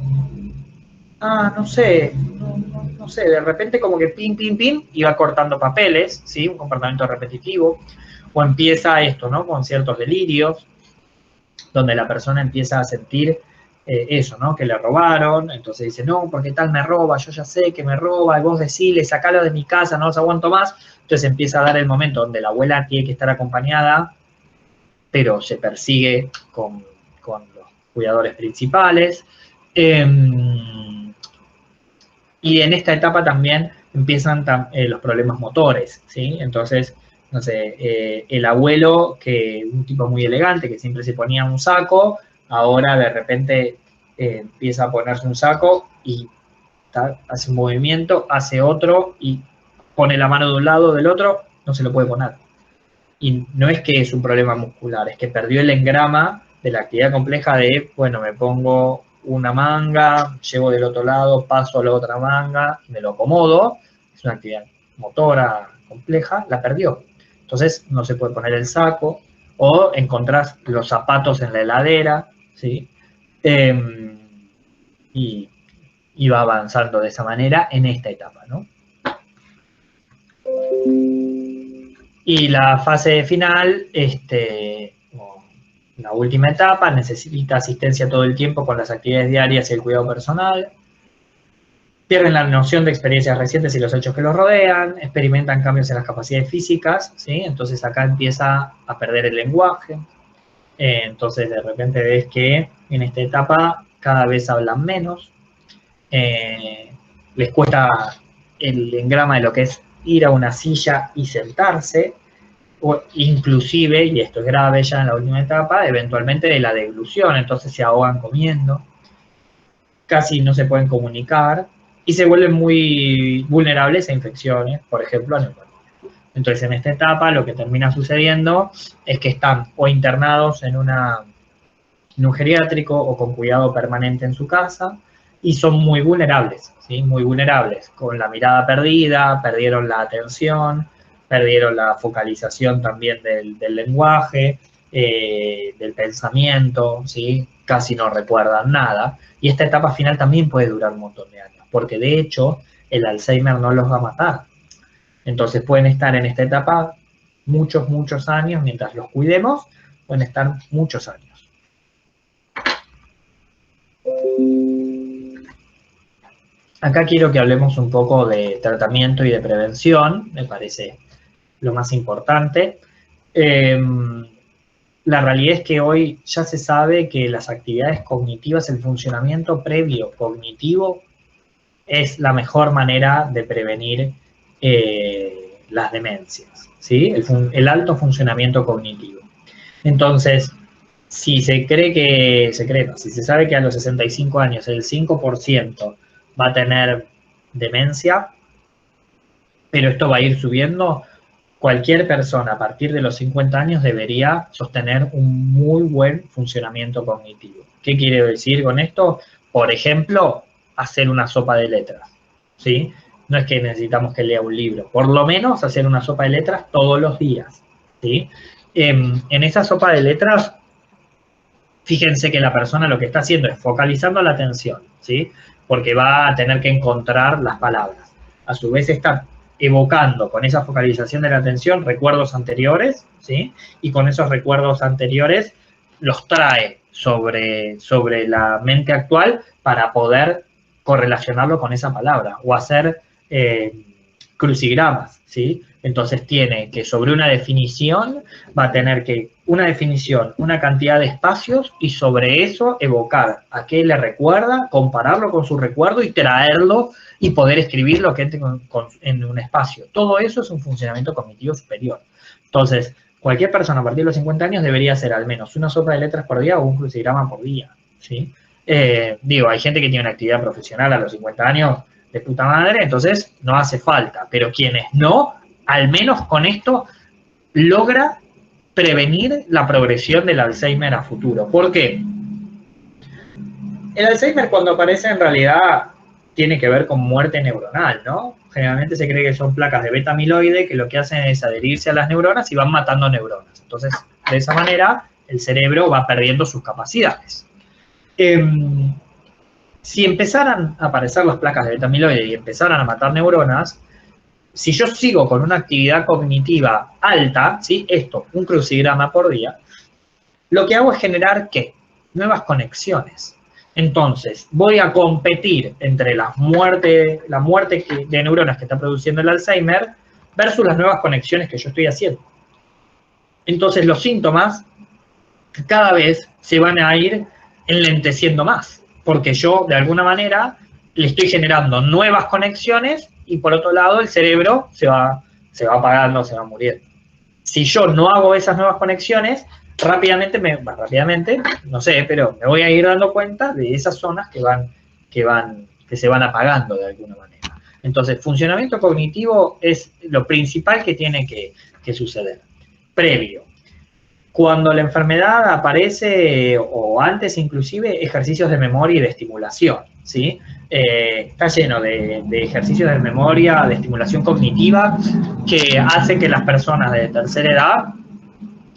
no sé, no sé, de repente como que pin, y va cortando papeles, ¿sí? Un comportamiento repetitivo, o empieza esto, ¿no? Con ciertos delirios, donde la persona empieza a sentir eso, ¿no? Que le robaron, entonces dice, no, porque tal me roba, yo ya sé que me roba, y vos decile, sacalo de mi casa, no los aguanto más, entonces empieza a dar el momento donde la abuela tiene que estar acompañada, pero se persigue con los cuidadores principales. Y en esta etapa también empiezan los problemas motores, ¿sí? Entonces, no sé, el abuelo, que un tipo muy elegante, que siempre se ponía un saco, ahora de repente empieza a ponerse un saco y hace un movimiento, hace otro y pone la mano de un lado o del otro, no se lo puede poner. Y no es que es un problema muscular, es que perdió el engrama de la actividad compleja de, bueno, me pongo una manga, llevo del otro lado, paso a la otra manga, me lo acomodo, es una actividad motora compleja, la perdió. Entonces no se puede poner el saco, o encontrás los zapatos en la heladera, ¿sí? Y, y va avanzando de esa manera en esta etapa, ¿no? Y la fase final, la última etapa, necesita asistencia todo el tiempo con las actividades diarias y el cuidado personal. Pierden la noción de experiencias recientes y los hechos que los rodean, experimentan cambios en las capacidades físicas, ¿sí? Entonces acá empieza a perder el lenguaje. Entonces de repente ves que en esta etapa cada vez hablan menos. Les cuesta el engrama de lo que es ir a una silla y sentarse, o inclusive, y esto es grave ya en la última etapa, eventualmente de la deglución, entonces se ahogan comiendo, casi no se pueden comunicar y se vuelven muy vulnerables a infecciones, por ejemplo a neumonía. Entonces en esta etapa lo que termina sucediendo es que están o internados en un geriátrico o con cuidado permanente en su casa y son muy vulnerables, ¿sí? Muy vulnerables, con la mirada perdida, perdieron la atención, perdieron la focalización también del lenguaje, del pensamiento, ¿sí? Casi no recuerdan nada. Y esta etapa final también puede durar un montón de años, porque de hecho el Alzheimer no los va a matar. Entonces pueden estar en esta etapa muchos años, mientras los cuidemos, pueden estar muchos años. Acá quiero que hablemos un poco de tratamiento y de prevención, me parece lo más importante. La realidad es que hoy ya se sabe que las actividades cognitivas, el funcionamiento previo cognitivo, es la mejor manera de prevenir las demencias, ¿sí? El alto funcionamiento cognitivo. Entonces, si se sabe que a los 65 años el 5% va a tener demencia, pero esto va a ir subiendo, cualquier persona a partir de los 50 años debería sostener un muy buen funcionamiento cognitivo. ¿Qué quiere decir con esto? Por ejemplo, hacer una sopa de letras, ¿sí? No es que necesitamos que lea un libro, por lo menos hacer una sopa de letras todos los días, ¿sí? En esa sopa de letras, fíjense que la persona lo que está haciendo es focalizando la atención, ¿sí? Porque va a tener que encontrar las palabras. A su vez está evocando con esa focalización de la atención recuerdos anteriores, ¿sí? Y con esos recuerdos anteriores los trae sobre la mente actual para poder correlacionarlo con esa palabra o hacer crucigramas, ¿sí? Entonces tiene que sobre una definición, va a tener que una definición, una cantidad de espacios y sobre eso evocar a qué le recuerda, compararlo con su recuerdo y traerlo y poder escribirlo que entre en un espacio. Todo eso es un funcionamiento cognitivo superior. Entonces, cualquier persona a partir de los 50 años debería hacer al menos una sopa de letras por día o un crucigrama por día, ¿sí? Hay gente que tiene una actividad profesional a los 50 años de puta madre, entonces no hace falta. Pero quienes no, al menos con esto logra prevenir la progresión del Alzheimer a futuro. ¿Por qué? El Alzheimer cuando aparece en realidad tiene que ver con muerte neuronal, ¿no? Generalmente se cree que son placas de beta amiloide que lo que hacen es adherirse a las neuronas y van matando neuronas. Entonces, de esa manera, el cerebro va perdiendo sus capacidades. Si empezaran a aparecer las placas de beta amiloide y empezaran a matar neuronas, si yo sigo con una actividad cognitiva alta, ¿sí? Esto, un crucigrama por día, lo que hago es generar, ¿qué? Nuevas conexiones. Entonces, voy a competir entre la muerte de neuronas que está produciendo el Alzheimer versus las nuevas conexiones que yo estoy haciendo. Entonces, los síntomas cada vez se van a ir enlenteciendo más, porque yo, de alguna manera, le estoy generando nuevas conexiones y, por otro lado, el cerebro se va apagando, se va muriendo. Si yo no hago esas nuevas conexiones, rápidamente, no sé, pero me voy a ir dando cuenta de esas zonas que se van apagando de alguna manera. Entonces, funcionamiento cognitivo es lo principal que tiene que suceder. Previo. Cuando la enfermedad aparece, o antes inclusive, ejercicios de memoria y de estimulación, ¿sí? Está lleno de ejercicios de memoria, de estimulación cognitiva, que hacen que las personas de tercera edad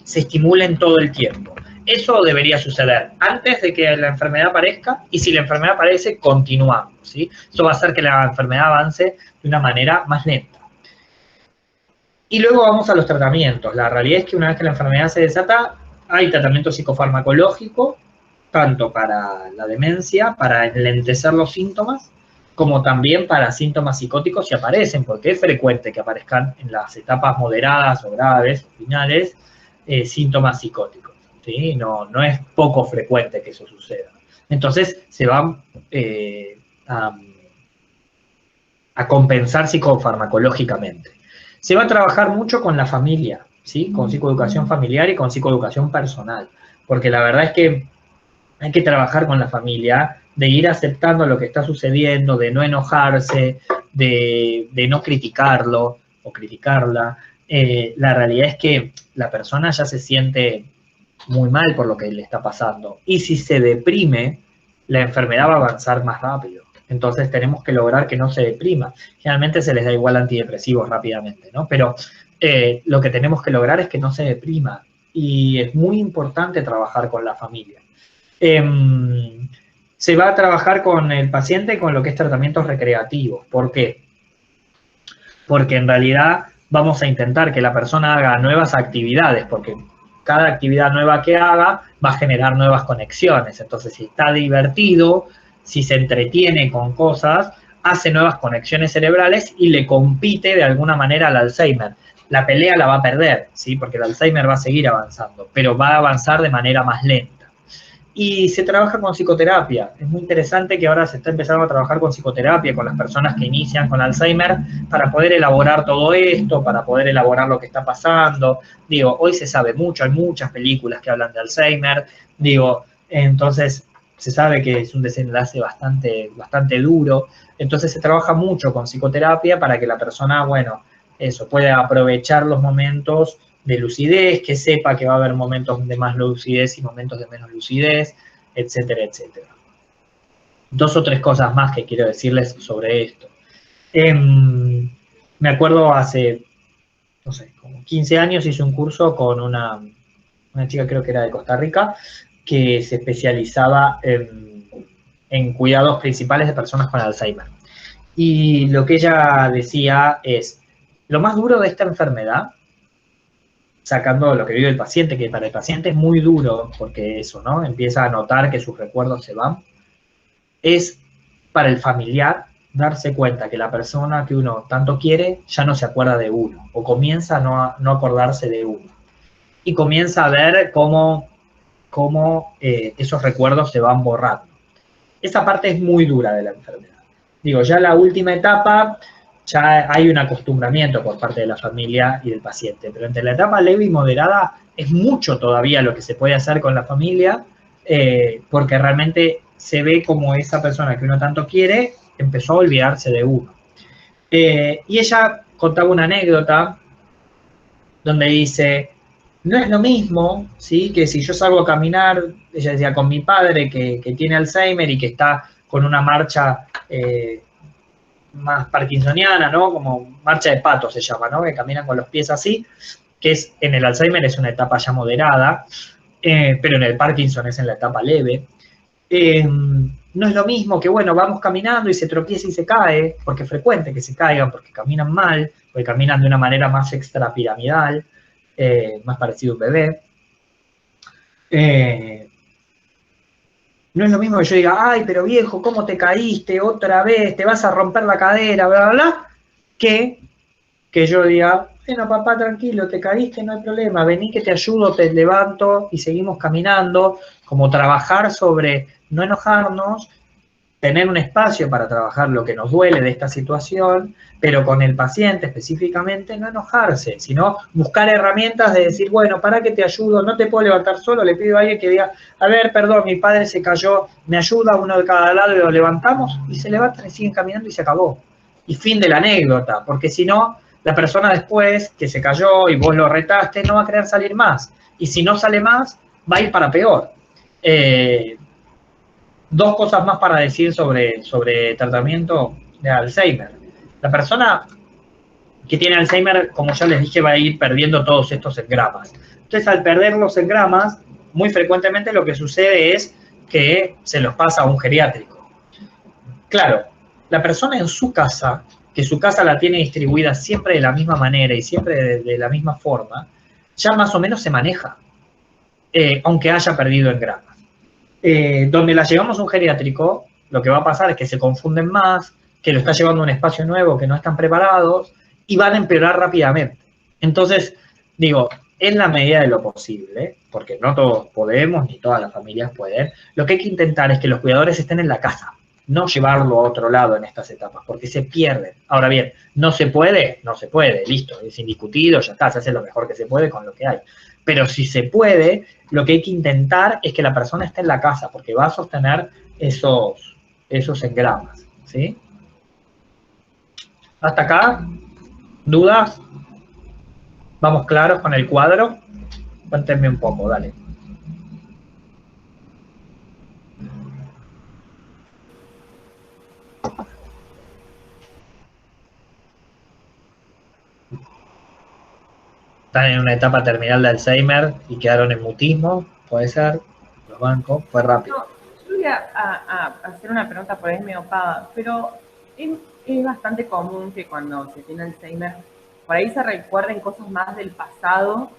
se estimulen todo el tiempo. Eso debería suceder antes de que la enfermedad aparezca, y si la enfermedad aparece, continuando, ¿sí? Eso va a hacer que la enfermedad avance de una manera más lenta. Y luego vamos a los tratamientos. La realidad es que una vez que la enfermedad se desata, hay tratamiento psicofarmacológico, tanto para la demencia, para enlentecer los síntomas, como también para síntomas psicóticos si aparecen, porque es frecuente que aparezcan en las etapas moderadas o graves, finales, síntomas psicóticos, ¿sí? No es poco frecuente que eso suceda. Entonces se van a compensar psicofarmacológicamente. Se va a trabajar mucho con la familia, ¿sí? Con psicoeducación familiar y con psicoeducación personal, porque la verdad es que hay que trabajar con la familia, de ir aceptando lo que está sucediendo, de no enojarse, de no criticarlo o criticarla. La realidad es que la persona ya se siente muy mal por lo que le está pasando. Y si se deprime, la enfermedad va a avanzar más rápido. Entonces tenemos que lograr que no se deprima. Generalmente se les da igual antidepresivos rápidamente, ¿no? Pero lo que tenemos que lograr es que no se deprima. Y es muy importante trabajar con la familia. Se va a trabajar con el paciente con lo que es tratamientos recreativos. ¿Por qué? Porque en realidad vamos a intentar que la persona haga nuevas actividades, porque cada actividad nueva que haga va a generar nuevas conexiones. Entonces, si está divertido, si se entretiene con cosas, hace nuevas conexiones cerebrales y le compite de alguna manera al Alzheimer. La pelea la va a perder, ¿sí? Porque el Alzheimer va a seguir avanzando, pero va a avanzar de manera más lenta. Y se trabaja con psicoterapia. Es muy interesante que ahora se está empezando a trabajar con psicoterapia, con las personas que inician con Alzheimer, para poder elaborar todo esto, para poder elaborar lo que está pasando. Digo, hoy se sabe mucho, hay muchas películas que hablan de Alzheimer. Digo, entonces se sabe que es un desenlace bastante duro. Entonces se trabaja mucho con psicoterapia para que la persona, bueno, eso, pueda aprovechar los momentos de lucidez, que sepa que va a haber momentos de más lucidez y momentos de menos lucidez, etcétera, etcétera. 2 o 3 cosas más que quiero decirles sobre esto. Me acuerdo hace, no sé, como 15 años hice un curso con una chica, creo que era de Costa Rica, que se especializaba en cuidados principales de personas con Alzheimer. Y lo que ella decía es, lo más duro de esta enfermedad, sacando lo que vive el paciente, que para el paciente es muy duro, porque eso, ¿no? Empieza a notar que sus recuerdos se van, es para el familiar darse cuenta que la persona que uno tanto quiere ya no se acuerda de uno, o comienza a no acordarse de uno. Y comienza a ver cómo esos recuerdos se van borrando. Esa parte es muy dura de la enfermedad. Digo, ya la última etapa, ya hay un acostumbramiento por parte de la familia y del paciente, pero entre la etapa leve y moderada es mucho todavía lo que se puede hacer con la familia, porque realmente se ve como esa persona que uno tanto quiere empezó a olvidarse de uno. Y ella contaba una anécdota donde dice, no es lo mismo, ¿sí? Que si yo salgo a caminar, ella decía, con mi padre que tiene Alzheimer y que está con una marcha más parkinsoniana, ¿no? Como marcha de pato se llama, ¿no? Que caminan con los pies así, que es en el Alzheimer es una etapa ya moderada, pero en el Parkinson es en la etapa leve. No es lo mismo que, bueno, vamos caminando y se tropieza y se cae, porque es frecuente que se caigan, porque caminan mal, porque caminan de una manera más extrapiramidal, más parecido a un bebé. No es lo mismo que yo diga, ay, pero viejo, ¿cómo te caíste otra vez? Te vas a romper la cadera, bla, bla, bla, que yo diga, bueno, papá, tranquilo, te caíste, no hay problema, vení que te ayudo, te levanto y seguimos caminando, como trabajar sobre no enojarnos, tener un espacio para trabajar lo que nos duele de esta situación, pero con el paciente específicamente no enojarse, sino buscar herramientas de decir, bueno, para que te ayudo, no te puedo levantar solo, le pido a alguien que diga, a ver, perdón, mi padre se cayó, me ayuda, uno de cada lado y lo levantamos, y se levantan y siguen caminando y se acabó. Y fin de la anécdota, porque si no, la persona después que se cayó y vos lo retaste no va a querer salir más. Y si no sale más, va a ir para peor. 2 cosas más para decir sobre tratamiento de Alzheimer. La persona que tiene Alzheimer, como ya les dije, va a ir perdiendo todos estos engramas. Entonces, al perder los engramas, muy frecuentemente lo que sucede es que se los pasa a un geriátrico. Claro, la persona en su casa que su casa la tiene distribuida siempre de la misma manera y siempre de la misma forma, ya más o menos se maneja, aunque haya perdido en gramos. Donde la llevamos a un geriátrico, lo que va a pasar es que se confunden más, que lo está llevando a un espacio nuevo, que no están preparados, y van a empeorar rápidamente. Entonces, digo, en la medida de lo posible, porque no todos podemos, ni todas las familias pueden, lo que hay que intentar es que los cuidadores estén en la casa, no llevarlo a otro lado en estas etapas, porque se pierden. Ahora bien, no se puede, listo, es indiscutido, ya está, se hace lo mejor que se puede con lo que hay. Pero si se puede, lo que hay que intentar es que la persona esté en la casa, porque va a sostener esos engramas, ¿sí? ¿Hasta acá? ¿Dudas? ¿Vamos claros con el cuadro? Cuéntenme un poco, dale. Están en una etapa terminal de Alzheimer y quedaron en mutismo, puede ser, los bancos, fue rápido. No, yo voy a hacer una pregunta por ahí medio paga, pero es bastante común que cuando se tiene Alzheimer, por ahí se recuerden cosas más del pasado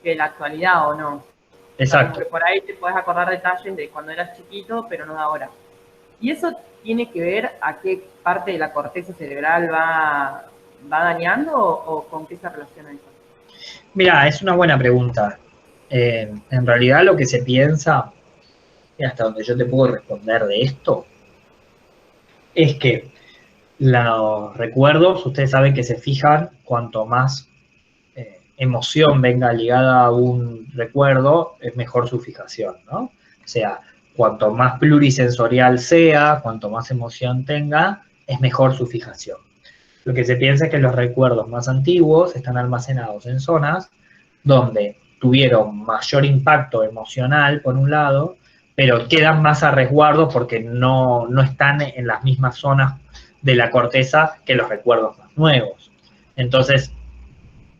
que de la actualidad, ¿o no? Exacto. O sea, por ahí te puedes acordar detalles de cuando eras chiquito, pero no de ahora. ¿Y eso tiene que ver a qué parte de la corteza cerebral va dañando o con qué se relaciona eso? Mira, es una buena pregunta. En realidad lo que se piensa, y hasta donde yo te puedo responder de esto, es que los recuerdos, ustedes saben que se fijan cuanto más emoción venga ligada a un recuerdo, es mejor su fijación, ¿no? O sea, cuanto más plurisensorial sea, cuanto más emoción tenga, es mejor su fijación. Lo que se piensa es que los recuerdos más antiguos están almacenados en zonas donde tuvieron mayor impacto emocional, por un lado, pero quedan más a resguardo porque no están en las mismas zonas de la corteza que los recuerdos más nuevos. Entonces,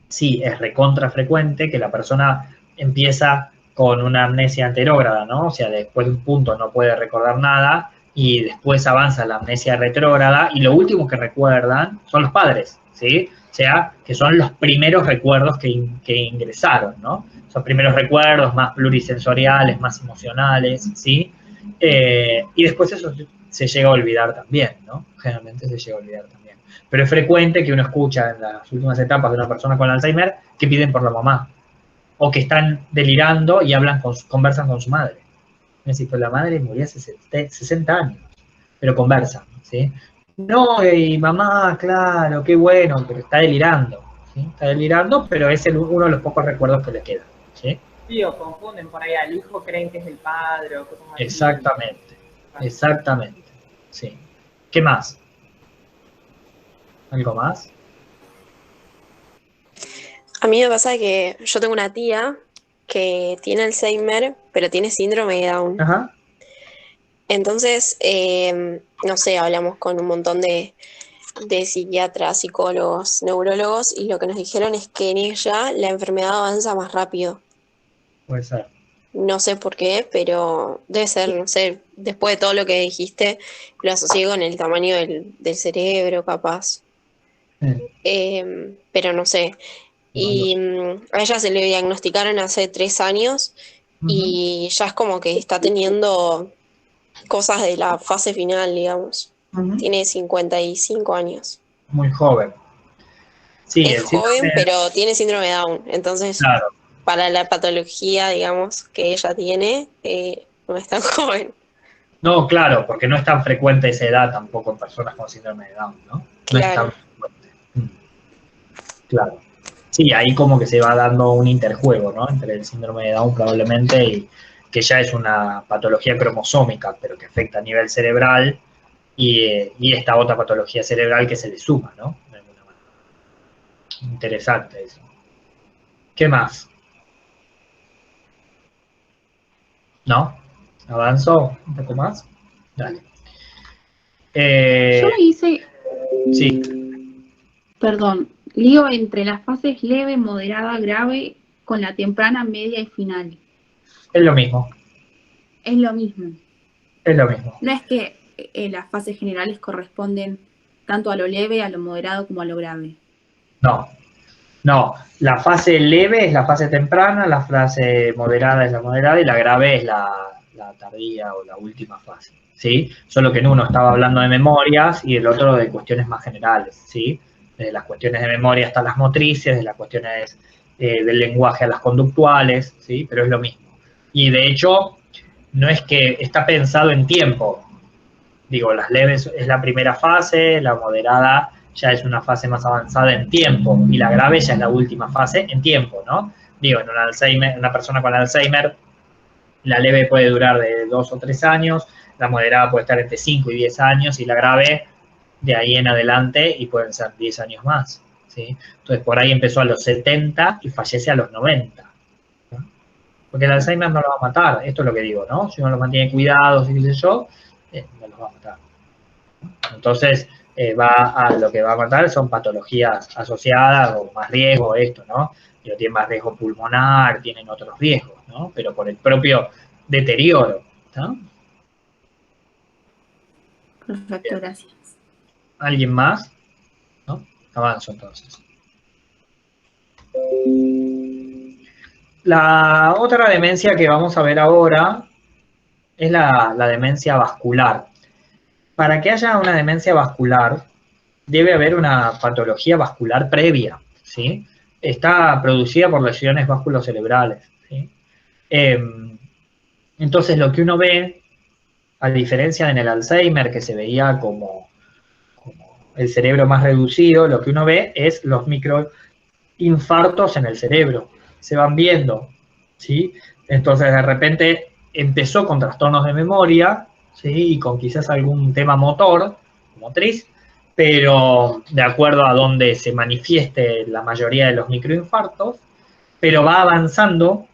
sí, es recontra frecuente que la persona empieza con una amnesia anterógrada, ¿no? O sea, después de un punto no puede recordar nada y después avanza la amnesia retrógrada y lo último que recuerdan son los padres, ¿sí? O sea, que son los primeros recuerdos que ingresaron, ¿no? Son primeros recuerdos más plurisensoriales, más emocionales, ¿sí? Y después eso se llega a olvidar también, ¿no? Generalmente se llega a olvidar también. Pero es frecuente que uno escucha en las últimas etapas de una persona con Alzheimer que piden por la mamá, o que están delirando y conversan con su madre. Es decir, pues la madre murió hace 60 años, pero conversan, ¿sí? No, y mamá, claro, qué bueno, pero está delirando, ¿sí? Está delirando, pero es uno de los pocos recuerdos que le quedan, ¿sí? Sí, o confunden por ahí al hijo, creen que es el padre o cosas así. Exactamente, exactamente, sí. ¿Qué más? ¿Algo más? A mí me pasa que yo tengo una tía que tiene Alzheimer, pero tiene síndrome de Down. Ajá. Entonces, no sé, hablamos con un montón de psiquiatras, psicólogos, neurólogos, y lo que nos dijeron es que en ella la enfermedad avanza más rápido. Puede ser. No sé por qué, pero debe ser, no sé, después de todo lo que dijiste, lo asocié con el tamaño del cerebro, capaz. Pero no sé. Y a ella se le diagnosticaron hace 3 años y ya es como que está teniendo cosas de la fase final, digamos. Tiene 55 años. Muy joven. Sí, es joven, pero tiene síndrome de Down. Entonces, claro, para la patología, digamos, que ella tiene, no es tan joven. No, claro, porque no es tan frecuente esa edad tampoco en personas con síndrome de Down, ¿no? No es tan frecuente. Claro. Sí, ahí como que se va dando un interjuego, ¿no? Entre el síndrome de Down probablemente y que ya es una patología cromosómica, pero que afecta a nivel cerebral y esta otra patología cerebral que se le suma, ¿no? De alguna manera. Interesante eso. ¿Qué más? ¿No? ¿Avanzo un poco más? Dale. Yo me hice, Sí. perdón, lío entre las fases leve, moderada, grave, con la temprana, media y final. Es lo mismo. Es lo mismo. Es lo mismo. No es que las fases generales corresponden tanto a lo leve, a lo moderado como a lo grave. No, la fase leve es la fase temprana, la fase moderada es la moderada y la grave es la tardía o la última fase, ¿sí? Solo que en uno estaba hablando de memorias y el otro de cuestiones más generales, ¿sí? De las cuestiones de memoria hasta las motrices, de las cuestiones del lenguaje a las conductuales, ¿sí? Pero es lo mismo. Y de hecho, no es que está pensado en tiempo. Digo, las leves es la primera fase, la moderada ya es una fase más avanzada en tiempo y la grave ya es la última fase en tiempo, ¿no? Digo, en un Alzheimer, una persona con Alzheimer, la leve puede durar de 2 o 3 años, la moderada puede estar entre 5 y 10 años y la grave de ahí en adelante y pueden ser 10 años más, ¿sí? Entonces, por ahí empezó a los 70 y fallece a los 90. ¿No? Porque el Alzheimer no lo va a matar, esto es lo que digo, ¿no? Si uno lo mantiene cuidados y qué sé yo, no los va a matar. Entonces, lo que va a matar son patologías asociadas o más riesgo, esto, ¿no? Tienen más riesgo pulmonar, tienen otros riesgos, ¿no? Pero por el propio deterioro, ¿no? Perfecto, Bien. gracias. ¿Alguien más? ¿No? Avanzo entonces. La otra demencia que vamos a ver ahora es la demencia vascular. Para que haya una demencia vascular, debe haber una patología vascular previa, ¿sí? Está producida por lesiones vasculocerebrales, ¿sí? Entonces, lo que uno ve, a diferencia en el Alzheimer, que se veía como el cerebro más reducido, lo que uno ve es los microinfartos en el cerebro. Se van viendo, ¿sí? Entonces, de repente, empezó con trastornos de memoria, ¿sí? Y con quizás algún tema motriz, pero de acuerdo a donde se manifieste la mayoría de los microinfartos, pero va avanzando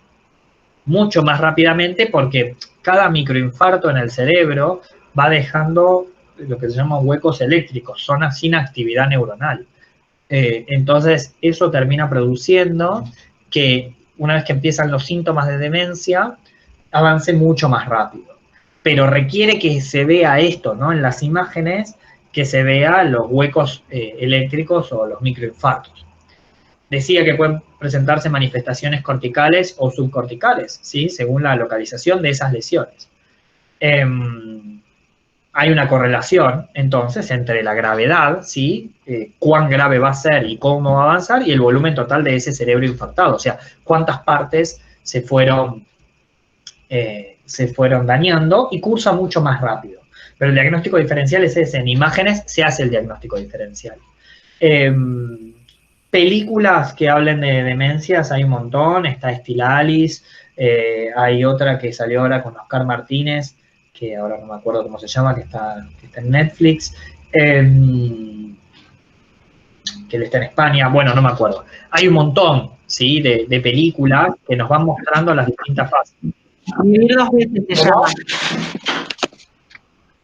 mucho más rápidamente porque cada microinfarto en el cerebro va dejando lo que se llaman huecos eléctricos, zonas sin actividad neuronal. Entonces, eso termina produciendo que una vez que empiezan los síntomas de demencia, avance mucho más rápido. Pero requiere que se vea esto, ¿no? En las imágenes, que se vea los huecos eléctricos o los microinfartos. Decía que pueden presentarse manifestaciones corticales o subcorticales, ¿sí? Según la localización de esas lesiones. Hay una correlación, entonces, entre la gravedad, ¿sí? Cuán grave va a ser y cómo va a avanzar, y el volumen total de ese cerebro infartado, o sea, cuántas partes se fueron dañando y cursa mucho más rápido. Pero el diagnóstico diferencial es ese, en imágenes se hace el diagnóstico diferencial. Películas que hablen de demencias hay un montón, está Stilalis, hay otra que salió ahora con Oscar Martínez, que ahora no me acuerdo cómo se llama, que está en Netflix, que él está en España, bueno, no me acuerdo. Hay un montón, ¿sí? de películas que nos van mostrando las distintas fases. Vivir dos veces se llama.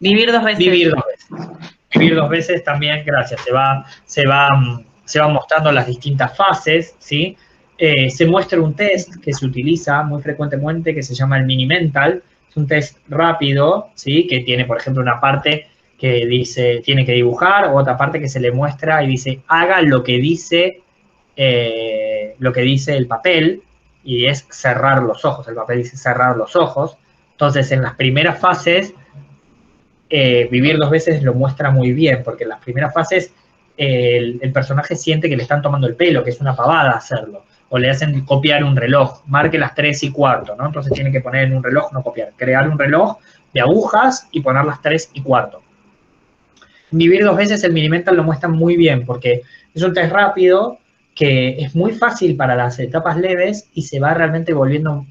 Vivir dos veces. Vivir dos veces. Vivir dos veces también, gracias, se va mostrando las distintas fases, ¿sí? Se muestra un test que se utiliza muy frecuentemente que se llama el Mini Mental. Es un test rápido, ¿sí? Que tiene, por ejemplo, una parte que dice, tiene que dibujar, o otra parte que se le muestra y dice, haga lo que dice el papel, y es cerrar los ojos. El papel dice cerrar los ojos. Entonces, en las primeras fases, Vivir dos veces lo muestra muy bien, porque en las primeras fases el personaje siente que le están tomando el pelo, que es una pavada hacerlo. O le hacen copiar un reloj, marque las 3:15, ¿no? Entonces tiene que poner en un reloj, no copiar, crear un reloj de agujas y poner las 3:15. Vivir dos veces el Mini Mental lo muestra muy bien, porque es un test rápido que es muy fácil para las etapas leves y se va realmente volviendo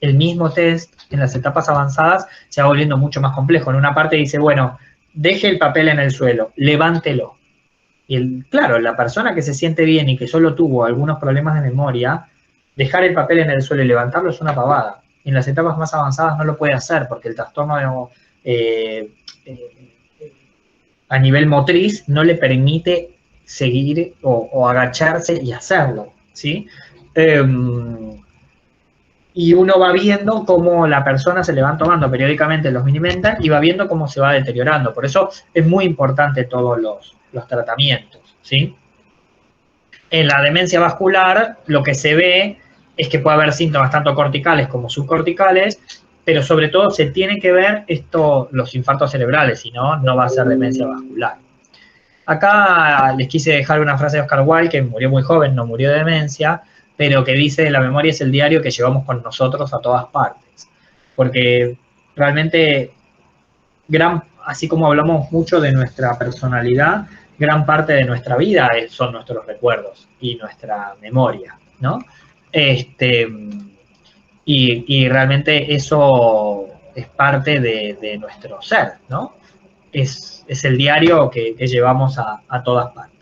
el mismo test en las etapas avanzadas, se va volviendo mucho más complejo. En una parte dice, bueno, deje el papel en el suelo, levántelo. Y claro, la persona que se siente bien y que solo tuvo algunos problemas de memoria, dejar el papel en el suelo y levantarlo es una pavada. En las etapas más avanzadas no lo puede hacer porque el trastorno a nivel motriz no le permite seguir o agacharse y hacerlo, ¿sí? Y uno va viendo cómo la persona se le van tomando periódicamente los Mini Mental y va viendo cómo se va deteriorando. Por eso es muy importante todos los tratamientos, ¿sí? En la demencia vascular lo que se ve es que puede haber síntomas tanto corticales como subcorticales, pero sobre todo se tiene que ver los infartos cerebrales, si no, no va a ser demencia vascular. Acá les quise dejar una frase de Oscar Wilde, que murió muy joven, no murió de demencia, pero que dice: la memoria es el diario que llevamos con nosotros a todas partes. Porque realmente, así como hablamos mucho de nuestra personalidad, gran parte de nuestra vida son nuestros recuerdos y nuestra memoria, ¿no? Y realmente eso es parte de nuestro ser, ¿no? Es el diario que llevamos a todas partes.